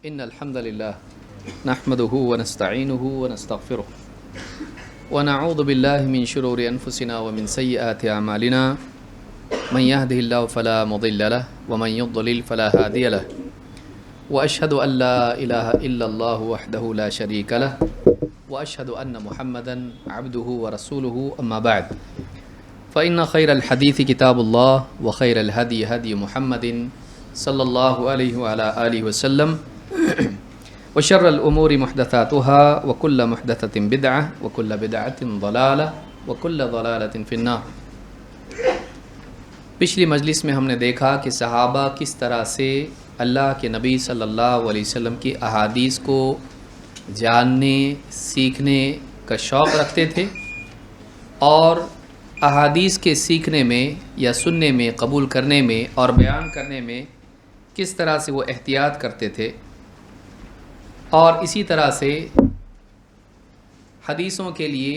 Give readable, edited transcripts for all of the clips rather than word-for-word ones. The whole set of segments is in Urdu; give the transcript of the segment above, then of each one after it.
إن الحمد لله نحمده ونستعينه ونستغفره ونعوذ بالله من شرور أنفسنا ومن سيئات أعمالنا من يهده الله فلا مضل له ومن يضلل فلا هادي له وأشهد أن لا إله إلا الله وحده لا شريك له وأشهد أن محمدا عبده ورسوله أما بعد فإن خير الحديث كتاب الله وخير الهدي هدي محمد صلى الله عليه وعلى آله وسلم وشر الأمور محدثاتها وكل محدثة بدعة وكل بدعة ضلالة وكل ضلالة في النار۔ پچھلی مجلس میں ہم نے دیکھا کہ صحابہ کس طرح سے اللہ کے نبی صلی اللہ علیہ وسلم کی احادیث کو جاننے سیکھنے کا شوق رکھتے تھے اور احادیث کے سیکھنے میں یا سننے میں قبول کرنے میں اور بیان کرنے میں کس طرح سے وہ احتیاط کرتے تھے، اور اسی طرح سے حدیثوں کے لیے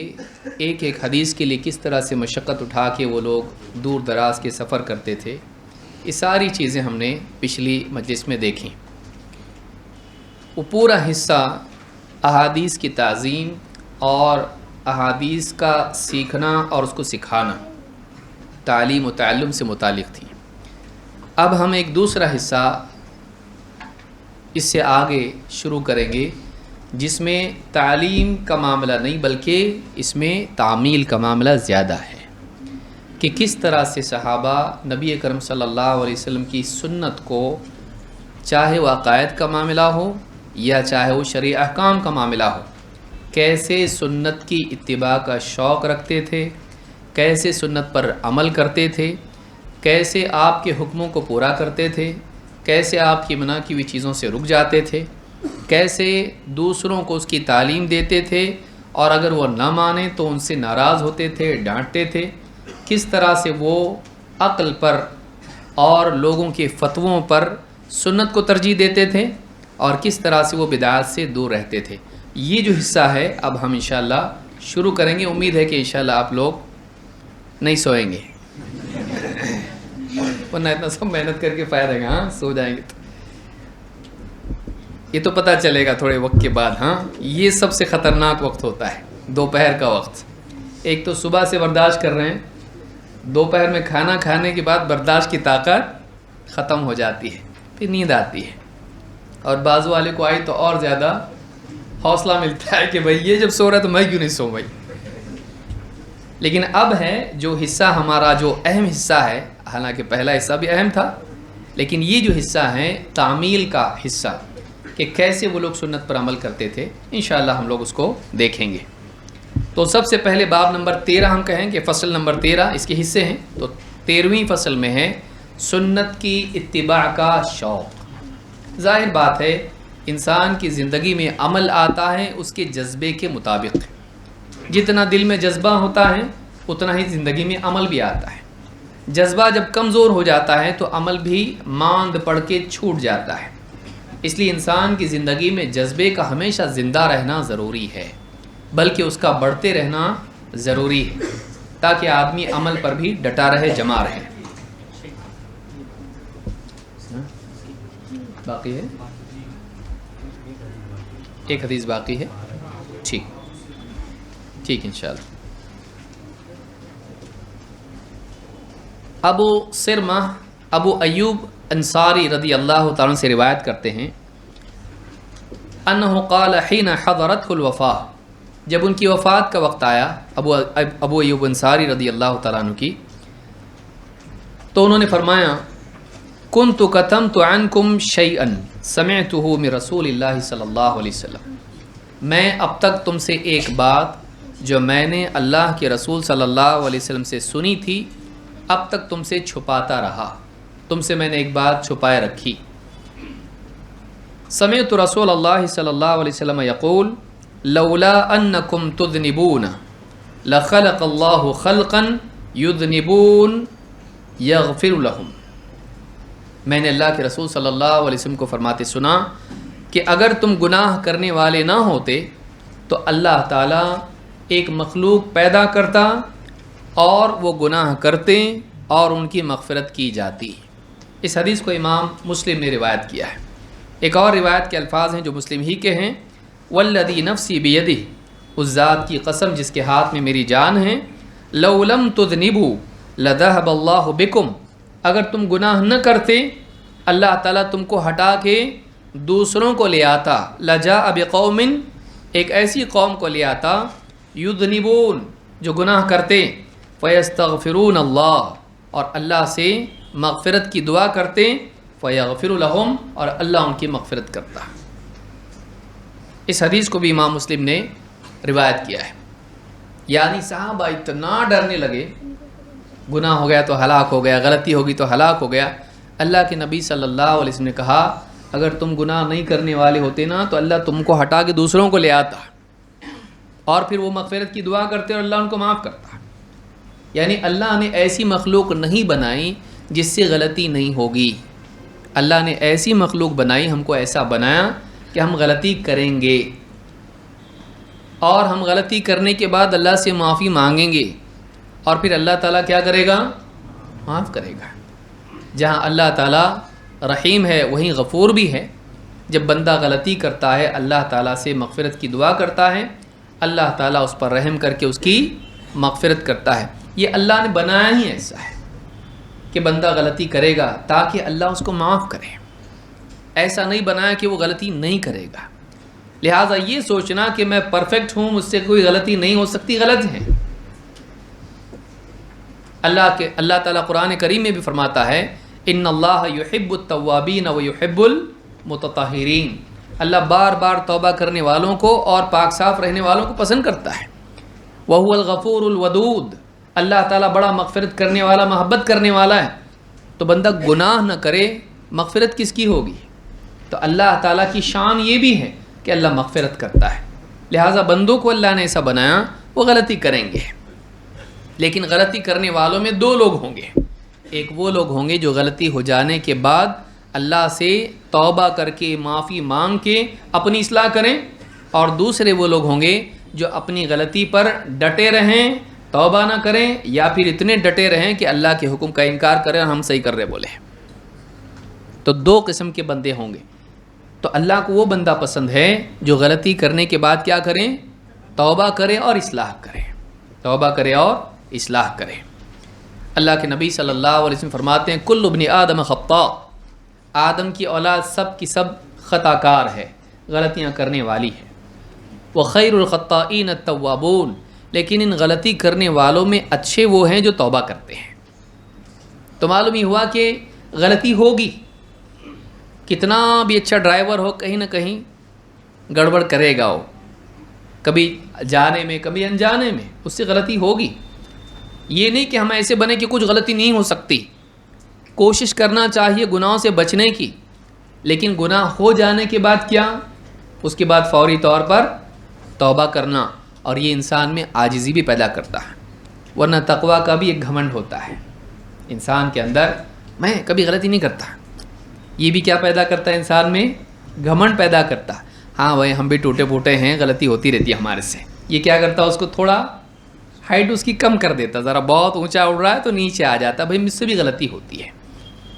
ایک ایک حدیث کے لیے کس طرح سے مشقت اٹھا کے وہ لوگ دور دراز کے سفر کرتے تھے۔ یہ ساری چیزیں ہم نے پچھلی مجلس میں دیکھیں۔ وہ پورا حصہ احادیث کی تعظیم اور احادیث کا سیکھنا اور اس کو سکھانا، تعلیم و تعلم سے متعلق تھی۔ اب ہم ایک دوسرا حصہ اس سے آگے شروع کریں گے جس میں تعلیم کا معاملہ نہیں بلکہ اس میں تعمیل کا معاملہ زیادہ ہے، کہ کس طرح سے صحابہ نبی اکرم صلی اللہ علیہ وسلم کی سنت کو، چاہے وہ عقائد کا معاملہ ہو یا چاہے وہ شرعی احکام کا معاملہ ہو، کیسے سنت کی اتباع کا شوق رکھتے تھے، کیسے سنت پر عمل کرتے تھے، کیسے آپ کے حکموں کو پورا کرتے تھے، کیسے آپ کی منع کی ہوئی چیزوں سے رک جاتے تھے، کیسے دوسروں کو اس کی تعلیم دیتے تھے اور اگر وہ نہ مانیں تو ان سے ناراض ہوتے تھے، ڈانٹتے تھے، کس طرح سے وہ عقل پر اور لوگوں کے فتووں پر سنت کو ترجیح دیتے تھے اور کس طرح سے وہ بدعات سے دور رہتے تھے۔ یہ جو حصہ ہے اب ہم انشاءاللہ شروع کریں گے۔ امید ہے کہ انشاءاللہ آپ لوگ نہیں سوئیں گے، ورنہ اتنا سب محنت کر کے فائدہ ہے، ہاں سو جائیں گے تو یہ تو پتہ چلے گا تھوڑے وقت کے بعد۔ ہاں یہ سب سے خطرناک وقت ہوتا ہے، دوپہر کا وقت۔ ایک تو صبح سے برداشت کر رہے ہیں، دوپہر میں کھانا کھانے کے بعد برداشت کی طاقت ختم ہو جاتی ہے، پھر نیند آتی ہے، اور بازو والے کو آئی تو اور زیادہ حوصلہ ملتا ہے کہ بھائی یہ جب سو رہا ہے تو میں کیوں نہیں سو بھائی۔ لیکن اب ہے جو حصہ ہمارا جو اہم حصہ ہے، حالانکہ پہلا حصہ بھی اہم تھا، لیکن یہ جو حصہ ہے تعمیل کا حصہ، کہ کیسے وہ لوگ سنت پر عمل کرتے تھے، انشاءاللہ ہم لوگ اس کو دیکھیں گے۔ تو سب سے پہلے باب نمبر 13 ہم کہیں کہ فصل نمبر 13 اس کے حصے ہیں، تو 13ویں فصل میں ہے سنت کی اتباع کا شوق۔ ظاہر بات ہے انسان کی زندگی میں عمل آتا ہے اس کے جذبے کے مطابق، جتنا دل میں جذبہ ہوتا ہے اتنا ہی زندگی میں عمل بھی آتا ہے۔ جذبہ جب کمزور ہو جاتا ہے تو عمل بھی ماند پڑ کے چھوٹ جاتا ہے، اس لیے انسان کی زندگی میں جذبے کا ہمیشہ زندہ رہنا ضروری ہے، بلکہ اس کا بڑھتے رہنا ضروری ہے، تاکہ آدمی عمل پر بھی ڈٹا رہے، جمع رہے۔ باقی ہے ایک حدیث باقی ہے، ٹھیک انشاءاللہ۔ ابو سرمہ ابو ایوب انصاری رضی اللہ تعالیٰ سے روایت کرتے ہیں، انہ قال حین حضرتہ الوفاہ، جب ان کی وفات کا وقت آیا ابو ایوب انصاری رضی اللہ تعالیٰ عنہ کی، تو انہوں نے فرمایا کنت کتمت عنکم شیئا سمعتہ من رسول اللہ صلی اللہ علیہ وسلم، میں اب تک تم سے ایک بات جو میں نے اللہ کے رسول صلی اللہ علیہ وسلم سے سنی تھی اب تک تم سے چھپاتا رہا، تم سے میں نے ایک بات چھپائے رکھی۔ سمعت رسول اللہ صلی اللہ علیہ وسلم یقول لولا انکم تذنبون لخلق اللہ خلقا یذنبون یغفر لهم، میں نے اللہ کے رسول صلی اللہ علیہ وسلم کو فرماتے سنا کہ اگر تم گناہ کرنے والے نہ ہوتے تو اللہ تعالیٰ ایک مخلوق پیدا کرتا اور وہ گناہ کرتے اور ان کی مغفرت کی جاتی۔ اس حدیث کو امام مسلم نے روایت کیا ہے۔ ایک اور روایت کے الفاظ ہیں جو مسلم ہی کے ہیں، والذی نفسی بیدہ، اس ذات کی قسم جس کے ہاتھ میں میری جان ہے، لو لم تذنبوا لذهب اللہ بکم، اگر تم گناہ نہ کرتے اللہ تعالیٰ تم کو ہٹا کے دوسروں کو لے آتا، لجاء بقوم، ایک ایسی قوم کو لے آتا، یذنبون، جو گناہ کرتے، فیستغفرون اللہ، اور اللہ سے مغفرت کی دعا کرتے، فیغفر لہم، اور اللہ ان کی مغفرت کرتا۔ اس حدیث کو بھی امام مسلم نے روایت کیا ہے۔ یعنی صحابہ اتنا ڈرنے لگے، گناہ ہو گیا تو ہلاک ہو گیا، غلطی ہوگی تو ہلاک ہو گیا۔ اللہ کے نبی صلی اللہ علیہ وسلم نے کہا اگر تم گناہ نہیں کرنے والے ہوتے نا تو اللہ تم کو ہٹا کے دوسروں کو لے آتا، اور پھر وہ مغفرت کی دعا کرتے اور اللہ ان کو معاف کرتا۔ یعنی اللہ نے ایسی مخلوق نہیں بنائی جس سے غلطی نہیں ہوگی، اللہ نے ایسی مخلوق بنائی، ہم کو ایسا بنایا کہ ہم غلطی کریں گے، اور ہم غلطی کرنے کے بعد اللہ سے معافی مانگیں گے، اور پھر اللہ تعالیٰ کیا کرے گا؟ معاف کرے گا۔ جہاں اللہ تعالیٰ رحیم ہے وہیں غفور بھی ہے۔ جب بندہ غلطی کرتا ہے اللہ تعالیٰ سے مغفرت کی دعا کرتا ہے، اللہ تعالیٰ اس پر رحم کر کے اس کی مغفرت کرتا ہے۔ یہ اللہ نے بنایا ہی ایسا ہے کہ بندہ غلطی کرے گا تاکہ اللہ اس کو معاف کرے، ایسا نہیں بنایا کہ وہ غلطی نہیں کرے گا۔ لہٰذا یہ سوچنا کہ میں پرفیکٹ ہوں، مجھ سے کوئی غلطی نہیں ہو سکتی، غلط ہے۔ اللہ تعالیٰ قرآن کریم میں بھی فرماتا ہے ان اللہ یحب التوابین ویحب المتطہرین، اللہ بار بار توبہ کرنے والوں کو اور پاک صاف رہنے والوں کو پسند کرتا ہے۔ وہو الغفور الودود، اللہ تعالیٰ بڑا مغفرت کرنے والا، محبت کرنے والا ہے۔ تو بندہ گناہ نہ کرے، مغفرت کس کی ہوگی؟ تو اللہ تعالیٰ کی شان یہ بھی ہے کہ اللہ مغفرت کرتا ہے۔ لہٰذا بندوں کو اللہ نے ایسا بنایا، وہ غلطی کریں گے، لیکن غلطی کرنے والوں میں دو لوگ ہوں گے۔ ایک وہ لوگ ہوں گے جو غلطی ہو جانے کے بعد اللہ سے توبہ کر کے معافی مانگ کے اپنی اصلاح کریں، اور دوسرے وہ لوگ ہوں گے جو اپنی غلطی پر ڈٹے رہیں، توبہ نہ کریں، یا پھر اتنے ڈٹے رہیں کہ اللہ کے حکم کا انکار کریں اور ہم صحیح کر رہے بولے۔ تو دو قسم کے بندے ہوں گے۔ تو اللہ کو وہ بندہ پسند ہے جو غلطی کرنے کے بعد کیا کریں؟ توبہ کرے اور اصلاح کرے، توبہ کرے اور اصلاح کرے۔ اللہ کے نبی صلی اللہ علیہ وسلم فرماتے ہیں کل ابن آدم خطاء، آدم کی اولاد سب کی سب خطا کار ہے، غلطیاں کرنے والی ہے۔ وخیر الخطائین التوابون، لیکن ان غلطی کرنے والوں میں اچھے وہ ہیں جو توبہ کرتے ہیں۔ تو معلوم ہی ہوا کہ غلطی ہوگی، کتنا بھی اچھا ڈرائیور ہو کہیں نہ کہیں گڑبڑ کرے گا، وہ کبھی جانے میں کبھی انجانے میں اس سے غلطی ہوگی۔ یہ نہیں کہ ہم ایسے بنے کہ کچھ غلطی نہیں ہو سکتی، کوشش کرنا چاہیے گناہوں سے بچنے کی، لیکن گناہ ہو جانے کے بعد کیا؟ اس کے بعد فوری طور پر توبہ کرنا، اور یہ انسان میں عاجزی بھی پیدا کرتا ہے۔ ورنہ تقویٰ کا بھی ایک گھمنڈ ہوتا ہے انسان کے اندر، میں کبھی غلطی نہیں کرتا، یہ بھی کیا پیدا کرتا ہے انسان میں؟ گھمنڈ پیدا کرتا۔ ہاں بھائی ہم بھی ٹوٹے پھوٹے ہیں، غلطی ہوتی رہتی ہے ہمارے سے۔ یہ کیا کرتا ہے؟ اس کو تھوڑا ہائٹ اس کی کم کر دیتا، ذرا بہت اونچا اڑ رہا ہے تو نیچے آ جاتا، بھائی مجھ سے بھی غلطی ہوتی ہے۔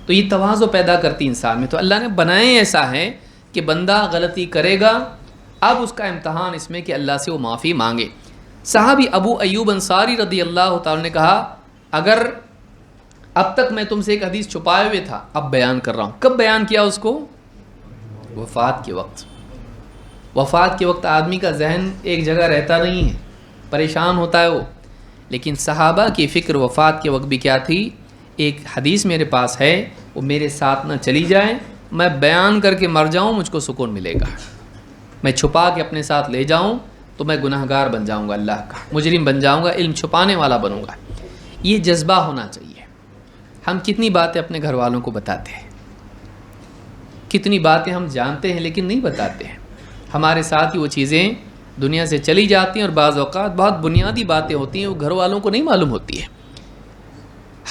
تو یہ تواضع پیدا کرتی انسان میں۔ تو اللہ نے بنائے ایسا ہے کہ بندہ غلطی کرے گا، اب اس کا امتحان اس میں کہ اللہ سے وہ معافی مانگے۔ صحابی ابو ایوب انصاری رضی اللہ تعالیٰ نے کہا اگر اب تک میں تم سے ایک حدیث چھپائے ہوئے تھا، اب بیان کر رہا ہوں۔ کب بیان کیا اس کو؟ وفات کے وقت۔ وفات کے وقت آدمی کا ذہن ایک جگہ رہتا نہیں ہے، پریشان ہوتا ہے وہ، لیکن صحابہ کی فکر وفات کے وقت بھی کیا تھی؟ ایک حدیث میرے پاس ہے، وہ میرے ساتھ نہ چلی جائے، میں بیان کر کے مر جاؤں مجھ کو سکون ملے گا، میں چھپا کے اپنے ساتھ لے جاؤں تو میں گناہ گار بن جاؤں گا، اللہ کا مجرم بن جاؤں گا، علم چھپانے والا بنوں گا۔ یہ جذبہ ہونا چاہیے۔ ہم کتنی باتیں اپنے گھر والوں کو بتاتے ہیں، کتنی باتیں ہم جانتے ہیں لیکن نہیں بتاتے ہیں، ہمارے ساتھ ہی وہ چیزیں دنیا سے چلی جاتی ہیں، اور بعض اوقات بہت بنیادی باتیں ہوتی ہیں وہ گھر والوں کو نہیں معلوم ہوتی ہے۔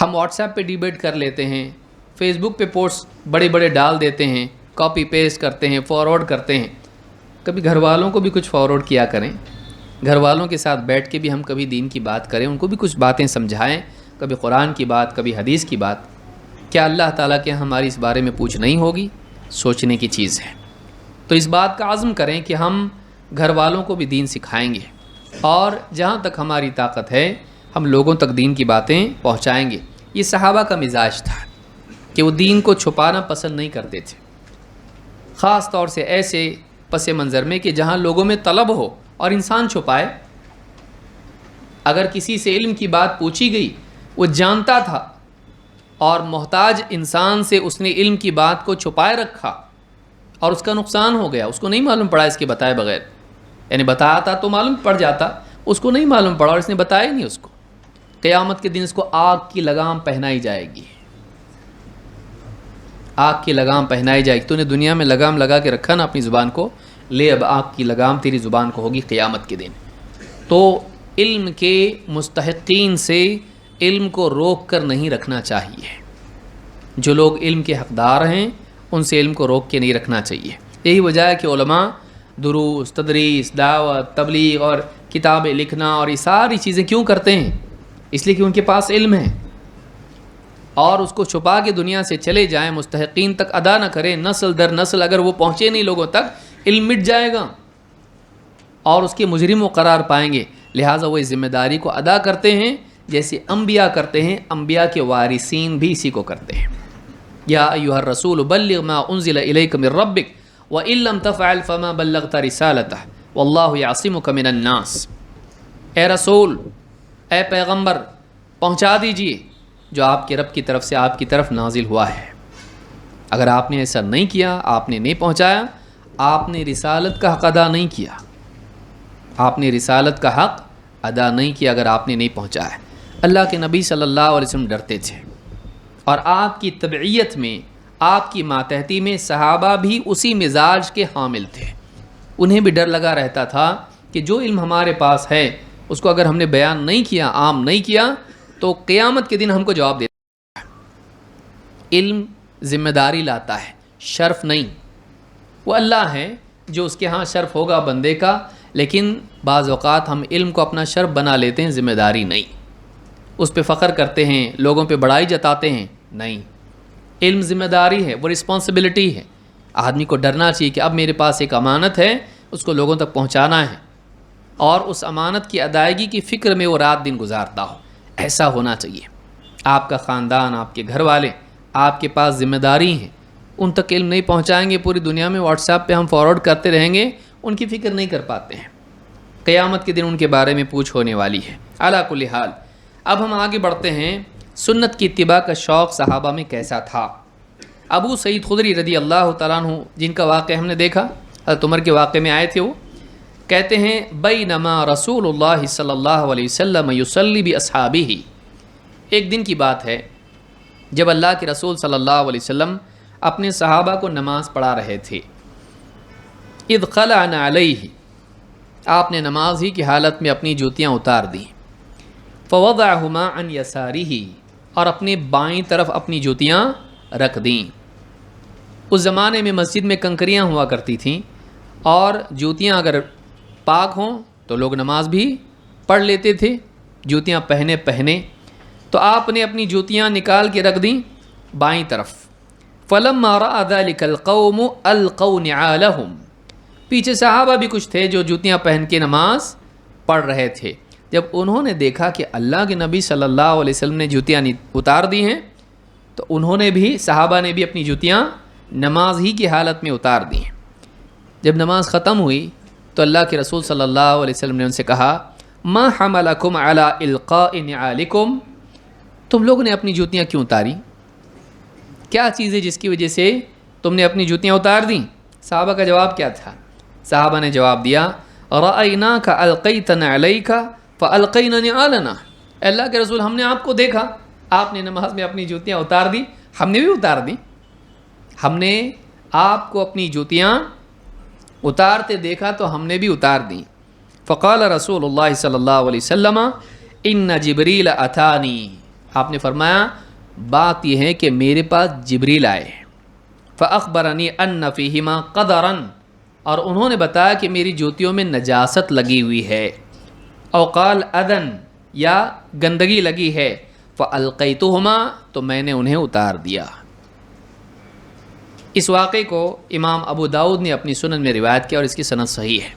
ہم واٹس ایپ پہ ڈیبیٹ کر لیتے ہیں، فیس بک پہ پوسٹ بڑے بڑے ڈال دیتے ہیں، کاپی پیسٹ کرتے ہیں، فارورڈ کرتے ہیں۔ کبھی گھر والوں کو بھی کچھ فارورڈ کیا کریں، گھر والوں کے ساتھ بیٹھ کے بھی ہم کبھی دین کی بات کریں، ان کو بھی کچھ باتیں سمجھائیں، کبھی قرآن کی بات، کبھی حدیث کی بات۔ کیا اللہ تعالیٰ کے ہماری اس بارے میں پوچھ نہیں ہوگی؟ سوچنے کی چیز ہے۔ تو اس بات کا عزم کریں کہ ہم گھر والوں کو بھی دین سکھائیں گے، اور جہاں تک ہماری طاقت ہے ہم لوگوں تک دین کی باتیں پہنچائیں گے۔ یہ صحابہ کا مزاج تھا کہ وہ دین کو چھپانا پسند نہیں کرتے تھے، خاص طور سے ایسے پس منظر میں کہ جہاں لوگوں میں طلب ہو اور انسان چھپائے۔ اگر کسی سے علم کی بات پوچھی گئی، وہ جانتا تھا اور محتاج انسان سے اس نے علم کی بات کو چھپائے رکھا اور اس کا نقصان ہو گیا، اس کو نہیں معلوم پڑا اس کے بتائے بغیر، یعنی بتایا تھا تو معلوم پڑ جاتا، اس کو نہیں معلوم پڑا اور اس نے بتایا نہیں اس کو، قیامت کے دن اس کو آگ کی لگام پہنائی جائے گی، آگ کی لگام پہنائی جائے گی۔ تو نے دنیا میں لگام لگا کے رکھا نا اپنی زبان کو، لے اب آگ کی لگام تیری زبان کو ہوگی قیامت کے دن۔ تو علم کے مستحقین سے علم کو روک کر نہیں رکھنا چاہیے، جو لوگ علم کے حقدار ہیں ان سے علم کو روک کے نہیں رکھنا چاہیے۔ یہی وجہ ہے کہ علماء دروس، تدریس، دعوت، تبلیغ اور کتابیں لکھنا اور یہ ساری چیزیں کیوں کرتے ہیں؟ اس لیے کہ ان کے پاس علم ہے، اور اس کو چھپا کے دنیا سے چلے جائیں، مستحقین تک ادا نہ کریں، نسل در نسل اگر وہ پہنچے نہیں لوگوں تک، علم مٹ جائے گا اور اس کے مجرم و قرار پائیں گے۔ لہٰذا وہ اس ذمہ داری کو ادا کرتے ہیں جیسے انبیاء کرتے ہیں، انبیاء کے وارثین بھی اسی کو کرتے ہیں۔ یا ایھا الرسول بلغ ما انزل الیک من ربک وان لم تفعل فما بلغت رسالتہ واللہ یعصمک من الناس۔ اے رسول، اے پیغمبر، پہنچا دیجئے جو آپ کے رب کی طرف سے آپ کی طرف نازل ہوا ہے۔ اگر آپ نے ایسا نہیں کیا، آپ نے نہیں پہنچایا، آپ نے رسالت کا حق ادا نہیں کیا، آپ نے رسالت کا حق ادا نہیں کیا اگر آپ نے نہیں پہنچایا۔ اللہ کے نبی صلی اللہ علیہ وسلم ڈرتے تھے، اور آپ کی تبعیت میں، آپ کی ماتحتی میں صحابہ بھی اسی مزاج کے حامل تھے۔ انہیں بھی ڈر لگا رہتا تھا کہ جو علم ہمارے پاس ہے اس کو اگر ہم نے بیان نہیں کیا، عام نہیں کیا، تو قیامت کے دن ہم کو جواب دیتا ہے۔ علم ذمہ داری لاتا ہے، شرف نہیں۔ وہ اللہ ہے جو اس کے ہاں شرف ہوگا بندے کا، لیکن بعض اوقات ہم علم کو اپنا شرف بنا لیتے ہیں، ذمہ داری نہیں۔ اس پہ فخر کرتے ہیں، لوگوں پہ بڑائی جتاتے ہیں، نہیں۔ علم ذمہ داری ہے، وہ رسپانسبلٹی ہے۔ آدمی کو ڈرنا چاہیے کہ اب میرے پاس ایک امانت ہے، اس کو لوگوں تک پہنچانا ہے، اور اس امانت کی ادائیگی کی فکر میں وہ رات دن گزارتا ہو، ایسا ہونا چاہیے۔ آپ کا خاندان، آپ کے گھر والے، آپ کے پاس ذمہ داری ہیں، ان تک علم نہیں پہنچائیں گے، پوری دنیا میں واٹس ایپ پہ ہم فارورڈ کرتے رہیں گے، ان کی فکر نہیں کر پاتے ہیں۔ قیامت کے دن ان کے بارے میں پوچھ ہونے والی ہے۔ علی کل حال، اب ہم آگے بڑھتے ہیں، سنت کی اتباع کا شوق صحابہ میں کیسا تھا۔ ابو سعید خدری رضی اللہ تعالیٰ عنہ، جن کا واقعہ ہم نے دیکھا، حضرت عمر کے واقعے میں آئے تھے، وہ کہتے ہیں بینما رسول اللہ صلی اللہ علیہ وسلم یصلی باصحابہ، ایک دن کی بات ہے جب اللہ کے رسول صلی اللہ علیہ وسلم اپنے صحابہ کو نماز پڑھا رہے تھے۔ اذ خلعنا علیہ، آپ نے نماز ہی کی حالت میں اپنی جوتیاں اتار دیں، فوضعہما عن یسارہ، اور اپنے بائیں طرف اپنی جوتیاں رکھ دیں۔ اس زمانے میں مسجد میں کنکریاں ہوا کرتی تھیں، اور جوتیاں اگر پاک ہوں تو لوگ نماز بھی پڑھ لیتے تھے جوتیاں پہنے، تو آپ نے اپنی جوتیاں نکال کے رکھ دیں بائیں طرف۔ فلما رأى ذلك القوم القوا نعالهم، پیچھے صحابہ بھی کچھ تھے جو جوتیاں پہن کے نماز پڑھ رہے تھے۔ جب انہوں نے دیکھا کہ اللہ کے نبی صلی اللہ علیہ وسلم نے جوتیاں اتار دی ہیں، تو انہوں نے بھی، صحابہ نے بھی اپنی جوتیاں نماز ہی کی حالت میں اتار دی ہیں۔ جب نماز ختم ہوئی تو اللہ کے رسول صلی اللہ علیہ وسلم نے ان سے کہا ما حملکم علی القاء نعالکم، تم لوگوں نے اپنی جوتیاں کیوں اتاری؟ کیا چیز ہے جس کی وجہ سے تم نے اپنی جوتیاں اتار دیں؟ صحابہ کا جواب کیا تھا؟ صحابہ نے جواب دیا رأیناک القیت نعلیک فالقینا نعالنا، اللہ کے رسول ہم نے آپ کو دیکھا، آپ نے نماز میں اپنی جوتیاں اتار دی، ہم نے بھی اتار دی، ہم نے آپ کو اپنی جوتیاں اتارتے دیکھا تو ہم نے بھی اتار دیں۔ فقال رسول اللہ صلی اللہ علیہ وسلم ان جبریل اتانی، آپ نے فرمایا بات یہ ہے کہ میرے پاس جبریل آئے، فاخبرنی ان فیہما قدرا، اور انہوں نے بتایا کہ میری جوتیوں میں نجاست لگی ہوئی ہے، او قال اذن، یا گندگی لگی ہے، فالقیتہما، تو میں نے انہیں اتار دیا۔ اس واقعے کو امام ابو داؤد نے اپنی سنن میں روایت کیا اور اس کی سند صحیح ہے.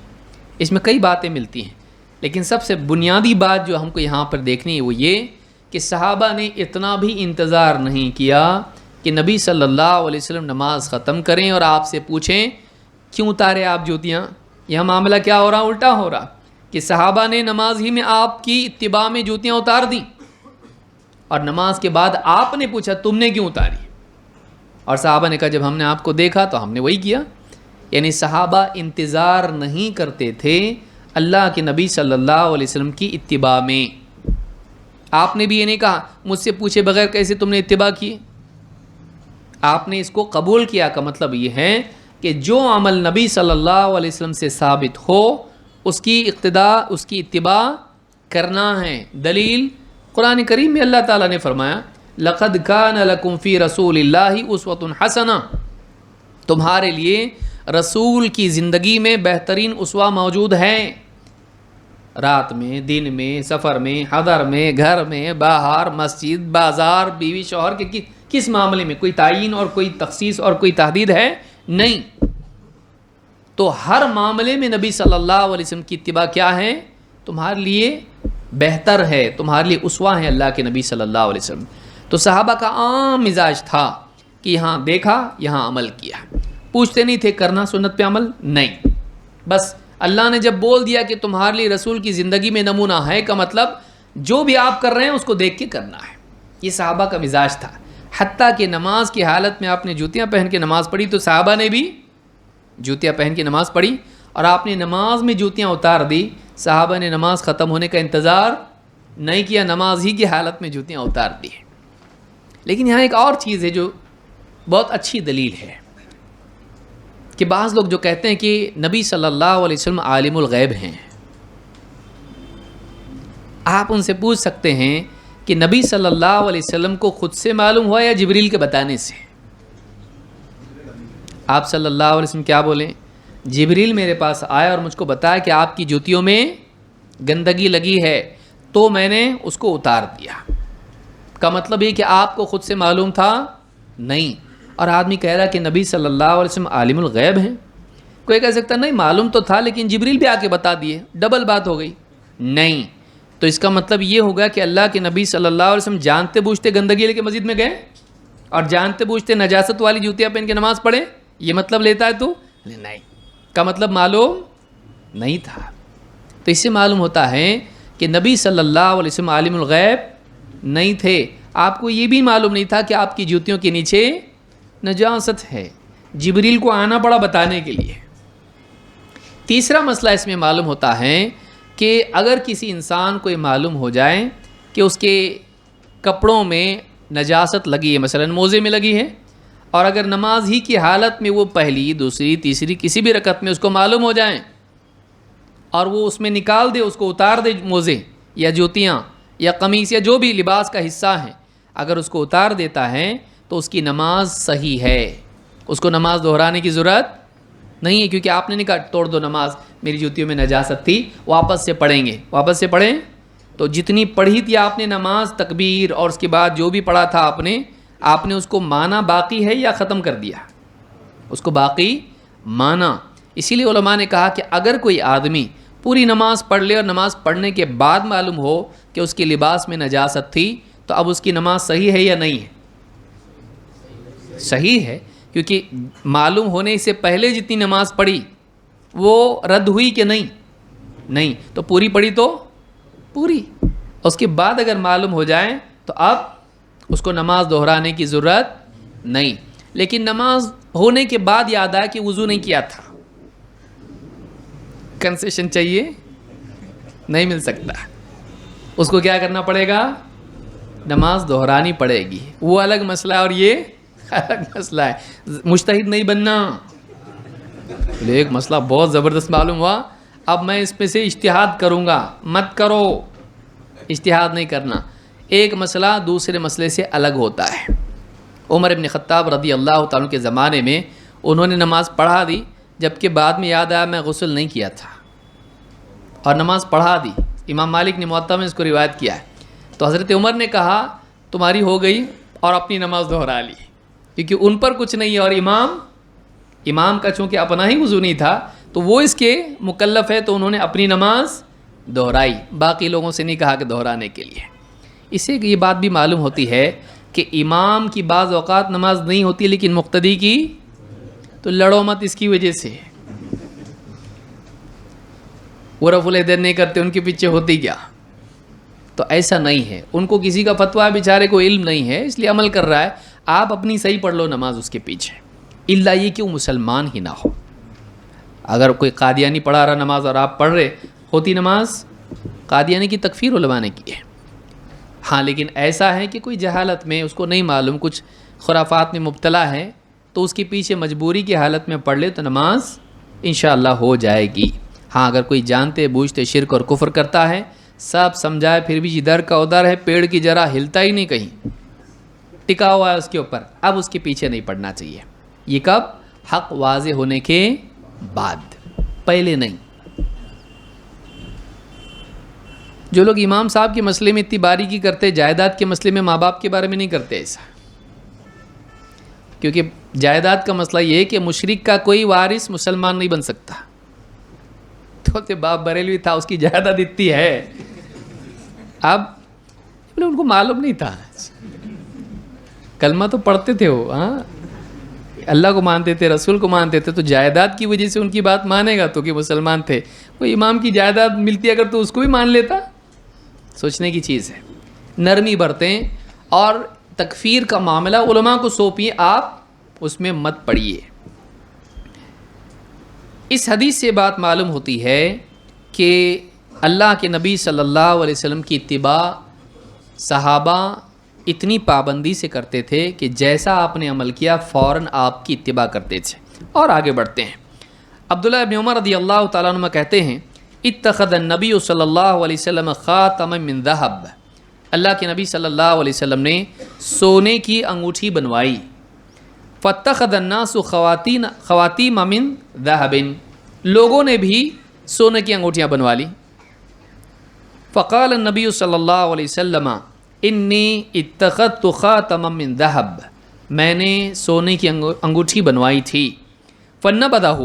اس میں کئی باتیں ملتی ہیں، لیکن سب سے بنیادی بات جو ہم کو یہاں پر دیکھنی ہے وہ یہ کہ صحابہ نے اتنا بھی انتظار نہیں کیا کہ نبی صلی اللہ علیہ وسلم نماز ختم کریں اور آپ سے پوچھیں کیوں اتارے آپ جوتیاں. یہاں معاملہ کیا ہو رہا؟ الٹا ہو رہا کہ صحابہ نے نماز ہی میں آپ کی اتباع میں جوتیاں اتار دیں، اور نماز کے بعد آپ نے پوچھا تم نے کیوں اتاری، اور صحابہ نے کہا جب ہم نے آپ کو دیکھا تو ہم نے وہی کیا. یعنی صحابہ انتظار نہیں کرتے تھے اللہ کے نبی صلی اللہ علیہ وسلم کی اتباع میں. آپ نے بھی یہ نہیں کہا مجھ سے پوچھے بغیر کیسے تم نے اتباع کی. آپ نے اس کو قبول کیا کا مطلب یہ ہے کہ جو عمل نبی صلی اللہ علیہ وسلم سے ثابت ہو اس کی اقتداء، اس کی اتباع کرنا ہے. دلیل قرآن کریم میں اللہ تعالیٰ نے فرمایا لقد کان لکم فی رسول اللہ اسوۃ حسنہ، تمہارے لیے رسول کی زندگی میں بہترین اسوہ موجود ہے. رات میں، دن میں، سفر میں، حضر میں، گھر میں، باہر، مسجد، بازار، بیوی شوہر کے کس معاملے میں کوئی تعین اور کوئی تخصیص اور کوئی تحدید ہے؟ نہیں. تو ہر معاملے میں نبی صلی اللہ علیہ وسلم کی اتباع کیا ہے؟ تمہارے لیے بہتر ہے، تمہارے لیے اسوہ ہے اللہ کے نبی صلی اللہ علیہ وسلم. تو صحابہ کا عام مزاج تھا کہ یہاں دیکھا، یہاں عمل کیا. پوچھتے نہیں تھے کرنا سنت پہ عمل؟ نہیں. بس اللہ نے جب بول دیا کہ تمہارے لیے رسول کی زندگی میں نمونہ ہے کا مطلب جو بھی آپ کر رہے ہیں اس کو دیکھ کے کرنا ہے. یہ صحابہ کا مزاج تھا. حتیٰ کہ نماز کی حالت میں آپ نے جوتیاں پہن کے نماز پڑھی تو صحابہ نے بھی جوتیاں پہن کے نماز پڑھی، اور آپ نے نماز میں جوتیاں اتار دی. صحابہ نے نماز ختم ہونے کا انتظار نہیں کیا، نماز ہی کی حالت میں جوتیاں اتار دی. لیکن یہاں ایک اور چیز ہے جو بہت اچھی دلیل ہے کہ بعض لوگ جو کہتے ہیں کہ نبی صلی اللہ علیہ وسلم عالم الغیب ہیں. آپ ان سے پوچھ سکتے ہیں کہ نبی صلی اللہ علیہ وسلم کو خود سے معلوم ہوا یا جبریل کے بتانے سے؟ آپ صلی اللہ علیہ وسلم کیا بولیں؟ جبریل میرے پاس آیا اور مجھ کو بتایا کہ آپ کی جوتیوں میں گندگی لگی ہے تو میں نے اس کو اتار دیا. کا مطلب یہ کہ آپ کو خود سے معلوم تھا؟ نہیں. اور آدمی کہہ رہا کہ نبی صلی اللہ علیہ وسلم عالم الغیب ہیں. کوئی کہہ سکتا نہیں معلوم تو تھا لیکن جبریل بھی آ کے بتا دیے، ڈبل بات ہو گئی. نہیں. تو اس کا مطلب یہ ہوگا کہ اللہ کے نبی صلی اللہ علیہ وسلم جانتے بوجھتے گندگی لے کے مسجد میں گئے اور جانتے بوجھتے نجاست والی جوتیاں پہن کے نماز پڑھے، یہ مطلب لیتا ہے تو نہیں. کا مطلب معلوم نہیں تھا. تو اس سے معلوم ہوتا ہے کہ نبی صلی اللہ علیہ وسلم عالم الغیب نہیں تھے. آپ کو یہ بھی معلوم نہیں تھا کہ آپ کی جوتیوں کے نیچے نجاست ہے. جبریل کو آنا پڑا بتانے کے لیے. تیسرا مسئلہ اس میں معلوم ہوتا ہے کہ اگر کسی انسان کو یہ معلوم ہو جائے کہ اس کے کپڑوں میں نجاست لگی ہے، مثلا موزے میں لگی ہے، اور اگر نماز ہی کی حالت میں وہ پہلی، دوسری، تیسری کسی بھی رکعت میں اس کو معلوم ہو جائیں اور وہ اس میں نکال دے، اس کو اتار دے، موزے یا جوتیاں یا قمیص یا جو بھی لباس کا حصہ ہے، اگر اس کو اتار دیتا ہے تو اس کی نماز صحیح ہے. اس کو نماز دہرانے کی ضرورت نہیں ہے، کیونکہ آپ نے نہیں کہا توڑ دو نماز، میری جوتیوں میں نجاست تھی، واپس سے پڑھیں گے. واپس سے پڑھیں تو جتنی پڑھی تھی آپ نے نماز، تکبیر اور اس کے بعد جو بھی پڑھا تھا آپ نے اس کو مانا باقی ہے یا ختم کر دیا؟ اس کو باقی مانا. اسی لیے علماء نے کہا کہ اگر کوئی آدمی پوری نماز پڑھ لے اور نماز پڑھنے کے بعد معلوم ہو کہ اس کے لباس میں نجاست تھی تو اب اس کی نماز صحیح ہے یا نہیں ہے؟ صحیح ہے، کیونکہ معلوم ہونے سے پہلے جتنی نماز پڑھی وہ رد ہوئی کہ نہیں. تو پوری پڑھی تو پوری. اس کے بعد اگر معلوم ہو جائے تو اب اس کو نماز دہرانے کی ضرورت نہیں. لیکن نماز ہونے کے بعد یاد آیا کہ وضو نہیں کیا تھا، کنسیشن چاہیے؟ نہیں مل سکتا. اس کو کیا کرنا پڑے گا؟ نماز دہرانی پڑے گی. وہ الگ مسئلہ ہے اور یہ الگ مسئلہ ہے. مجتہد نہیں بننا. ایک مسئلہ بہت زبردست معلوم ہوا، اب میں اس میں سے اجتہاد کروں گا. مت کرو، اجتہاد نہیں کرنا. ایک مسئلہ دوسرے مسئلے سے الگ ہوتا ہے. عمر ابن خطاب رضی اللہ تعالیٰ کے زمانے میں انہوں نے نماز پڑھا دی، جبکہ بعد میں یاد آیا میں غسل نہیں کیا تھا، اور نماز پڑھا دی. امام مالک نے موطا میں اس کو روایت کیا ہے. تو حضرت عمر نے کہا تمہاری ہو گئی اور اپنی نماز دہرا لی، کیونکہ ان پر کچھ نہیں ہے اور امام امام کا چونکہ اپنا ہی وضو نہیں تھا تو وہ اس کے مکلف ہے، تو انہوں نے اپنی نماز دہرائی، باقی لوگوں سے نہیں کہا کہ دہرانے کے لیے۔ اس سے یہ بات بھی معلوم ہوتی ہے کہ امام کی بعض اوقات نماز نہیں ہوتی لیکن مقتدی کی، تو لڑو مت اس کی وجہ سے، وہ رفع الیدین نہیں کرتے، ان کے پیچھے ہوتی کیا؟ تو ایسا نہیں ہے، ان کو کسی کا فتویٰ بیچارے کو علم نہیں ہے اس لیے عمل کر رہا ہے، آپ اپنی صحیح پڑھ لو نماز اس کے پیچھے، الا یہ کہ وہ مسلمان ہی نہ ہو۔ اگر کوئی قادیانی پڑھا رہا نماز اور آپ پڑھ رہے، ہوتی نماز، قادیانی کی تکفیر علماء نے کی ہے۔ ہاں لیکن ایسا ہے کہ کوئی جہالت میں، اس کو نہیں معلوم، کچھ خرافات میں مبتلا ہے، تو اس کے پیچھے مجبوری کی حالت میں پڑھ لے تو نماز انشاءاللہ ہو جائے گی۔ ہاں اگر کوئی جانتے بوجھتے شرک اور کفر کرتا ہے، سب سمجھائے پھر بھی ادھر کا ادھر ہے، پیڑ کی جرا ہلتا ہی نہیں کہیں، ٹکا ہوا ہے اس کے اوپر، اب اس کے پیچھے نہیں پڑنا چاہیے۔ یہ کب؟ حق واضح ہونے کے بعد، پہلے نہیں۔ جو لوگ امام صاحب کے مسئلے میں اتنی باریکی کرتے، جائیداد کے مسئلے میں ماں باپ کے بارے میں نہیں کرتے ایسا، کیونکہ جائیداد کا مسئلہ یہ ہے کہ مشرک کا کوئی وارث مسلمان نہیں بن سکتا، تو باپ بریلوی تھا، اس کی جائیداد اتنی ہے، اب ان کو معلوم نہیں تھا، کلمہ تو پڑھتے تھے وہ، ہاں اللہ کو مانتے تھے، رسول کو مانتے تھے، تو جائیداد کی وجہ سے ان کی بات مانے گا تو کہ مسلمان تھے، کوئی امام کی جائیداد ملتی اگر تو اس کو بھی مان لیتا، سوچنے کی چیز ہے۔ نرمی برتیں اور تکفیر کا معاملہ علماء کو سونپیے، آپ اس میں مت پڑیے۔ اس حدیث سے بات معلوم ہوتی ہے کہ اللہ کے نبی صلی اللہ علیہ وسلم کی اتباع صحابہ اتنی پابندی سے کرتے تھے کہ جیسا آپ نے عمل کیا فوراً آپ کی اتباع کرتے تھے۔ اور آگے بڑھتے ہیں، عبداللہ ابن عمر رضی اللہ تعالیٰ عنہ کہتے ہیں، اتخذ النبی صلی اللہ علیہ وسلم خاتما من ذہب، اللہ کے نبی صلی اللہ علیہ وسلم نے سونے کی انگوٹھی بنوائی، فاتخذ الناس خواتیم من ذہب، لوگوں نے بھی سونے کی انگوٹھیاں بنوا لی۔ فقال النبی صلی اللہ علیہ وسلم انی اتخذت خاتما من ذہب، میں نے سونے کی انگوٹھی بنوائی تھی، فنبذہ،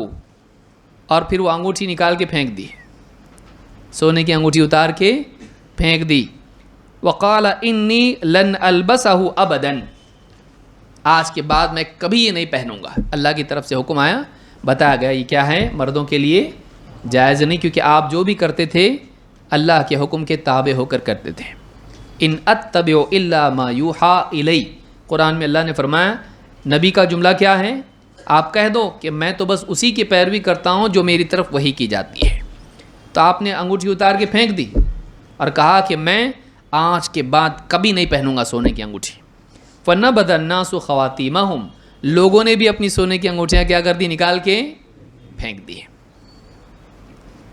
اور پھر وہ انگوٹھی نکال کے پھینک دی، سونے کی انگوٹھی اتار کے پھینک دی۔ وقال انی لن البسہ ابدا، آج کے بعد میں کبھی یہ نہیں پہنوں گا۔ اللہ کی طرف سے حکم آیا، بتایا گیا یہ کیا ہے، مردوں کے لیے جائز نہیں، کیونکہ آپ جو بھی کرتے تھے اللہ کے حکم کے تابع ہو کر کرتے تھے۔ ان اتبع الا ما یوحی الی، قرآن میں اللہ نے فرمایا، نبی کا جملہ کیا ہے، آپ کہہ دو کہ میں تو بس اسی کی پیروی کرتا ہوں جو میری طرف وحی کی جاتی ہے۔ تو آپ نے انگوٹھی اتار کے پھینک دی اور کہا کہ میں آج کے بعد کبھی نہیں پہنوں گا سونے کی انگوٹھی۔ فنبذ الناس خواتیمہم، لوگوں نے بھی اپنی سونے کی انگوٹھیاں کیا کر دی، نکال کے پھینک دی۔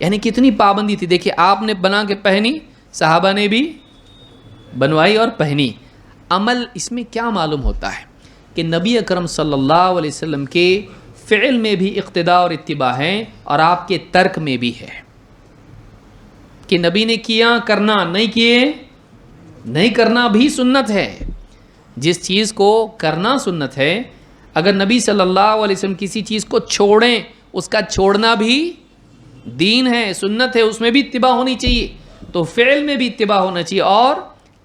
یعنی کتنی پابندی تھی، دیکھیے آپ نے بنا کے پہنی، صحابہ نے بھی بنوائی اور پہنی۔ عمل اس میں کیا معلوم ہوتا ہے کہ نبی اکرم صلی اللہ علیہ وسلم کے فعل میں بھی اقتداء اور اتباع ہے، اور آپ کے ترک میں بھی ہے، کہ نبی نے کیا کرنا، نہیں کیے نہیں کرنا بھی سنت ہے۔ جس چیز کو کرنا سنت ہے، اگر نبی صلی اللہ علیہ وسلم کسی چیز کو چھوڑیں، اس کا چھوڑنا بھی دین ہے، سنت ہے، اس میں بھی اتباع ہونی چاہیے۔ تو فعل میں بھی اتباع ہونا چاہیے اور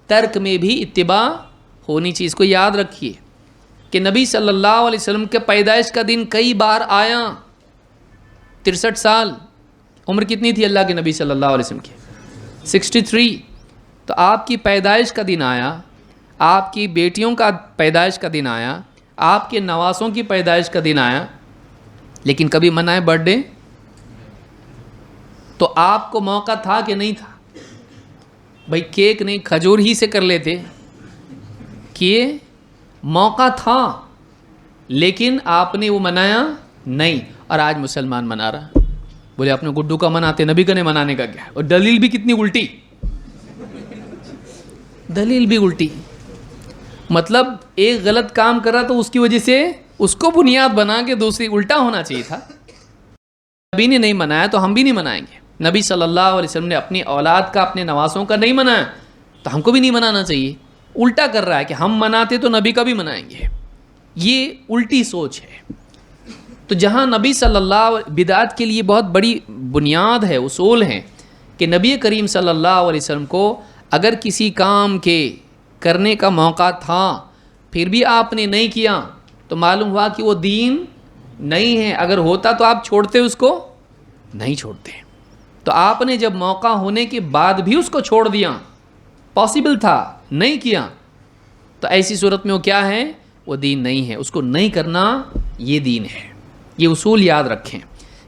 ترک میں بھی اتباع ہونی چاہیے۔ اس کو یاد رکھیے کہ نبی صلی اللہ علیہ وسلم کے پیدائش کا دن کئی بار آیا، 63 سال عمر کتنی تھی اللہ کے نبی صلی اللہ علیہ وسلم کی، 63۔ تو آپ کی پیدائش کا دن آیا، آپ کی بیٹیوں کا پیدائش کا دن آیا، آپ کے نواسوں کی پیدائش کا دن آیا، لیکن کبھی منائے برتھ ڈے؟ تو آپ کو موقع تھا کہ نہیں تھا؟ بھائی کیک نہیں، کھجور ہی سے کر لیتے، کیے، موقع تھا، لیکن آپ نے وہ منایا نہیں۔ اور آج مسلمان منا رہا، بولے اپنے گڈو کا مناتے، نبی کا نہیں منانے کا کیا؟ اور دلیل بھی کتنی الٹی، دلیل بھی الٹی، مطلب ایک غلط کام کر رہا تو اس کی وجہ سے اس کو بنیاد بنا کے دوسری الٹا ہونا چاہیے تھا۔ نبی نے نہیں منایا تو ہم بھی نہیں منائیں گے۔ نبی صلی اللہ علیہ وسلم نے اپنی اولاد کا، اپنے نواسوں کا نہیں منایا تو ہم کو بھی نہیں منانا چاہیے۔ الٹا کر رہا ہے کہ ہم مناتے تو نبی کا بھی منائیں گے، یہ الٹی سوچ ہے۔ تو جہاں نبی صلی اللہ بدعت کے لیے بہت بڑی بنیاد ہے، اصول ہیں کہ نبی کریم صلی اللہ علیہ وسلم کو اگر کسی کام کے کرنے کا موقع تھا پھر بھی آپ نے نہیں کیا تو معلوم ہوا کہ وہ دین نہیں ہے. اگر ہوتا تو آپ چھوڑتے اس کو؟ نہیں چھوڑتے. تو آپ نے جب موقع ہونے کے بعد بھی اس کو چھوڑ دیا، پاسبل تھا نہیں کیا، تو ایسی صورت میں وہ کیا ہے؟ وہ دین نہیں ہے. اس کو نہیں کرنا یہ دین ہے. یہ اصول یاد رکھیں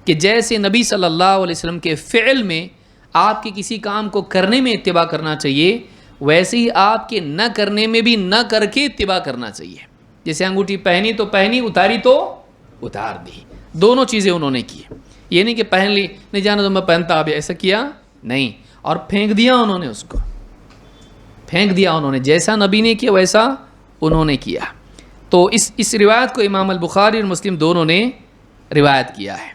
کہ جیسے نبی صلی اللہ علیہ وسلم کے فعل میں آپ کے کسی کام کو کرنے میں اتباع کرنا چاہیے، ویسے ہی آپ کے نہ کرنے میں بھی نہ کر کے اتباع کرنا چاہیے. جیسے انگوٹھی پہنی تو پہنی، اتاری تو اتار دی. دونوں چیزیں انہوں نے کی. یہ نہیں کہ پہن لی نہیں جانا تو میں پہنتا، اب ایسا کیا نہیں، اور پھینک دیا انہوں نے، اس کو پھینک دیا انہوں نے. جیسا نبی نے کیا ویسا انہوں نے کیا. تو اس روایت کو امام البخاری اور مسلم دونوں نے روایت کیا ہے.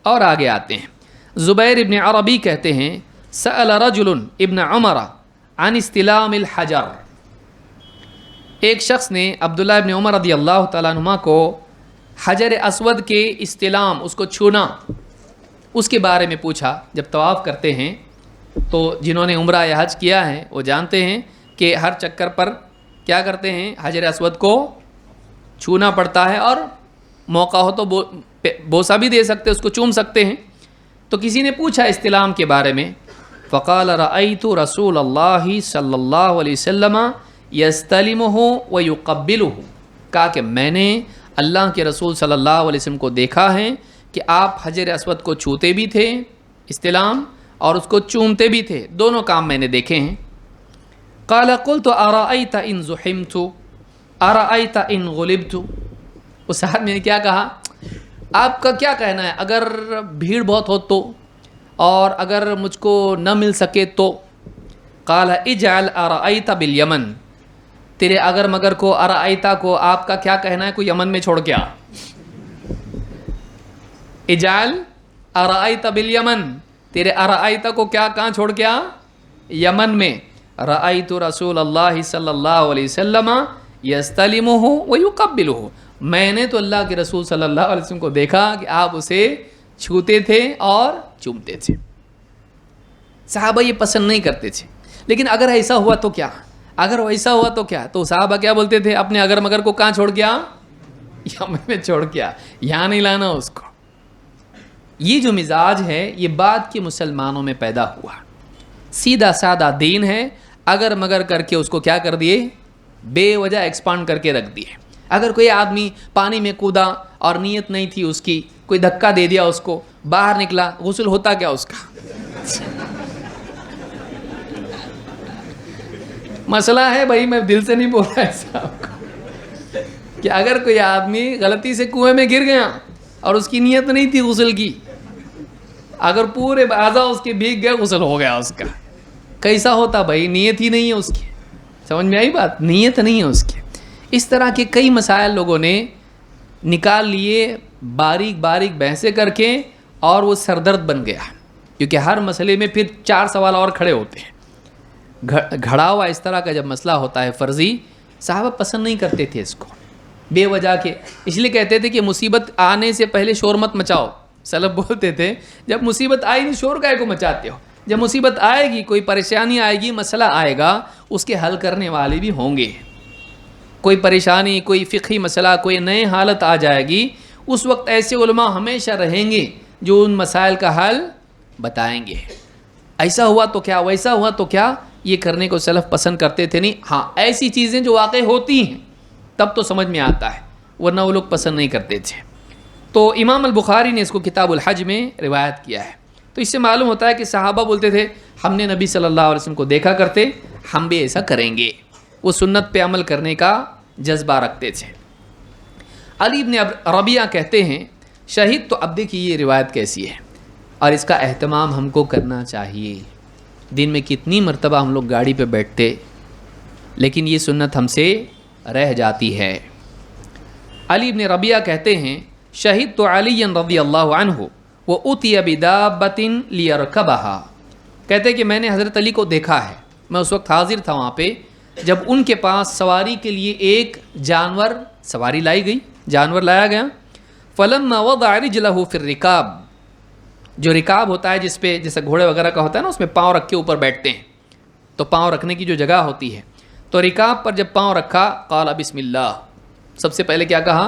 اور آگے آتے ہیں. زبیر ابن عربی کہتے ہیں سأل رجل ابن عمر عن استلام الحجر. ایک شخص نے عبداللہ ابن عمر رضی اللہ تعالیٰ عنہما کو حجر اسود کے استلام، اس کو چھونا، اس کے بارے میں پوچھا. جب طواف کرتے ہیں تو جنہوں نے عمرہ یا حج کیا ہے وہ جانتے ہیں کہ ہر چکر پر کیا کرتے ہیں؟ حجر اسود کو چھونا پڑتا ہے، اور موقع ہو تو بوسہ بھی دے سکتے، اس کو چوم سکتے ہیں. تو کسی نے پوچھا استلام کے بارے میں، فقال رأیت رسول اللہ صلی اللہ علیہ وسلم یستلمہ ویقبلہ. کہا کہ میں نے اللہ کے رسول صلی اللہ علیہ وسلم کو دیکھا ہے کہ آپ حجر اسود کو چھوتے بھی تھے استلام، اور اس کو چومتے بھی تھے. دونوں کام میں نے دیکھے ہیں. قال قلت ارأیت ان زحمت ارأیت ان غلبت. اس آدمی نے کیا کہا؟ آپ کا کیا کہنا ہے اگر بھیڑ بہت ہو تو، اور اگر مجھ کو نہ مل سکے تو؟ قال اجعل ارأیت بالیمن. تیرے اگر مگر کو، ارأیت کو آپ کا کیا کہنا ہے، کو یمن میں چھوڑ کے آ. اجعل ارأیت بالیمن، تیرے ارأیت کو کیا کہاں چھوڑ کے آ؟ یمن میں. رأیت رسول اللہ صلی اللہ علیہ وسلم یستلمہ ویقبلہ. میں نے تو اللہ کے رسول صلی اللہ علیہ وسلم کو دیکھا کہ آپ اسے چھوتے تھے اور چومتے تھے. صحابہ یہ پسند نہیں کرتے تھے. لیکن اگر ایسا ہوا تو کیا؟ اگر ایسا ہوا تو کیا؟ تو صحابہ کیا بولتے تھے؟ اپنے اگر مگر کو کہاں چھوڑ گیا؟ یمن میں چھوڑ گیا، یہاں نہیں لانا اس کو. یہ جو مزاج ہے یہ بعد کے مسلمانوں میں پیدا ہوا. سیدھا سادہ دین ہے، اگر مگر کر کے اس کو کیا کر دیے؟ بے وجہ ایکسپانڈ کر کے رکھ دیے. اگر کوئی آدمی پانی میں کودا اور نیت نہیں تھی اس کی، کوئی دھکا دے دیا اس کو، باہر نکلا، غسل ہوتا کیا اس کا؟ مسئلہ ہے بھائی، میں دل سے نہیں بول رہا ہے صاحب کو، کہ اگر کوئی آدمی غلطی سے کنویں میں گر گیا اور اس کی نیت نہیں تھی غسل کی، اگر پورے اعضاء اس کے بھیگ گئے، غسل ہو گیا اس کا. کیسا ہوتا بھائی؟ نیت ہی نہیں ہے اس کی. سمجھ میں آئی بات؟ نیت نہیں ہے اس کی. اس طرح کے کئی مسائل لوگوں نے نکال لیے باریک باریک بحثیں کر کے، اور وہ سردرد بن گیا. کیونکہ ہر مسئلے میں پھر 4 سوال اور کھڑے ہوتے ہیں. گھڑا ہوا اس طرح کا جب مسئلہ ہوتا ہے فرضی، صحابہ پسند نہیں کرتے تھے اس کو بے وجہ کے. اس لیے کہتے تھے کہ مصیبت آنے سے پہلے شور مت مچاؤ. سلف بولتے تھے جب مصیبت آئی نہیں شور کائے کو مچاتے ہو؟ جب مصیبت آئے گی، کوئی پریشانی آئے گی، مسئلہ آئے گا، اس کے حل کرنے والے بھی ہوں گے. کوئی پریشانی، کوئی فقہی مسئلہ، کوئی نئے حالت آ جائے گی، اس وقت ایسے علماء ہمیشہ رہیں گے جو ان مسائل کا حل بتائیں گے. ایسا ہوا تو کیا، ویسا ہوا تو کیا، یہ کرنے کو سلف پسند کرتے تھے نہیں. ہاں ایسی چیزیں جو واقع ہوتی ہیں تب تو سمجھ میں آتا ہے، ورنہ وہ لوگ پسند نہیں کرتے تھے. تو امام البخاری نے اس کو کتاب الحج میں روایت کیا ہے. تو اس سے معلوم ہوتا ہے کہ صحابہ بولتے تھے ہم نے نبی صلی اللہ علیہ وسلم کو دیکھا کرتے، ہم بھی ایسا کریں گے. وہ سنت پہ عمل کرنے کا جذبہ رکھتے تھے. علی ابن ربیعہ کہتے ہیں شہید تو. اب دیکھیے یہ روایت کیسی ہے، اور اس کا اہتمام ہم کو کرنا چاہیے. دن میں کتنی مرتبہ ہم لوگ گاڑی پہ بیٹھتے، لیکن یہ سنت ہم سے رہ جاتی ہے. علی ابن ربیعہ کہتے ہیں شہید تو علی رضی اللہ عنہ وأتی بدابۃ لیرکبھا. کہتے کہ میں نے حضرت علی کو دیکھا ہے، میں اس وقت حاضر تھا وہاں پہ، جب ان کے پاس سواری کے لیے ایک جانور سواری لائی گئی، جانور لایا گیا. فلما وضع رجله في الرکاب، جو رکاب ہوتا ہے جس پہ جیسے گھوڑے وغیرہ کا ہوتا ہے نا، اس میں پاؤں رکھ کے اوپر بیٹھتے ہیں، تو پاؤں رکھنے کی جو جگہ ہوتی ہے، تو رکاب پر جب پاؤں رکھا قال بسم اللہ، سب سے پہلے کیا کہا؟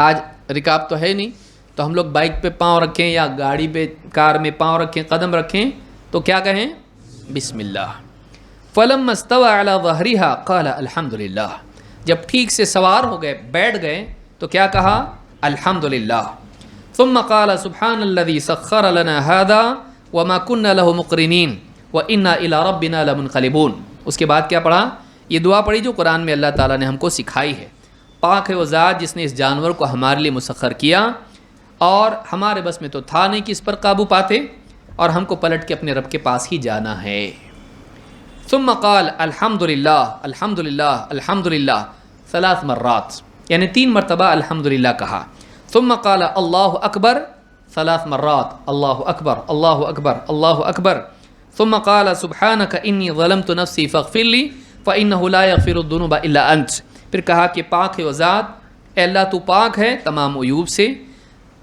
آج رکاب تو ہے نہیں، تو ہم لوگ بائک پہ پاؤں رکھیں یا گاڑی پہ کار میں پاؤں رکھیں، قدم رکھیں تو کیا کہیں؟ بسم اللہ۔ فلما استوى على ظهرها قال الحمد للہ، جب ٹھیک سے سوار ہو گئے، بیٹھ گئے، تو کیا کہا؟ الحمد للہ۔ ثم قال سبحان الذي سخر لنا هذا وما كنا له مقرنين وإنا إلى ربنا لمنقلبون۔ اس کے بعد کیا پڑھا؟ یہ دعا پڑھی جو قرآن میں اللہ تعالیٰ نے ہم کو سکھائی ہے، پاک ہے وہ ذات جس نے اس جانور کو ہمارے لیے مسخر کیا اور ہمارے بس میں تو تھا نہیں کہ اس پر قابو پاتے، اور ہم کو پلٹ کے اپنے رب کے پاس ہی جانا ہے۔ ثم قال الحمد للہ الحمد للہ الحمد للہ 3 مرات، یعنی 3 مرتبہ الحمد للہ کہا۔ ثم قال اللہ اکبر 3 مرات، اللہ اکبر اللہ اکبر اللہ اکبر۔ ثم قال سبحانك انی ظلمت نفسی فاغفر لی فانہ لا یغفر الذنوب الا انت، پھر کہا کہ پاک ہے وہ ذات، اے اللہ تو پاک ہے تمام عیوب سے،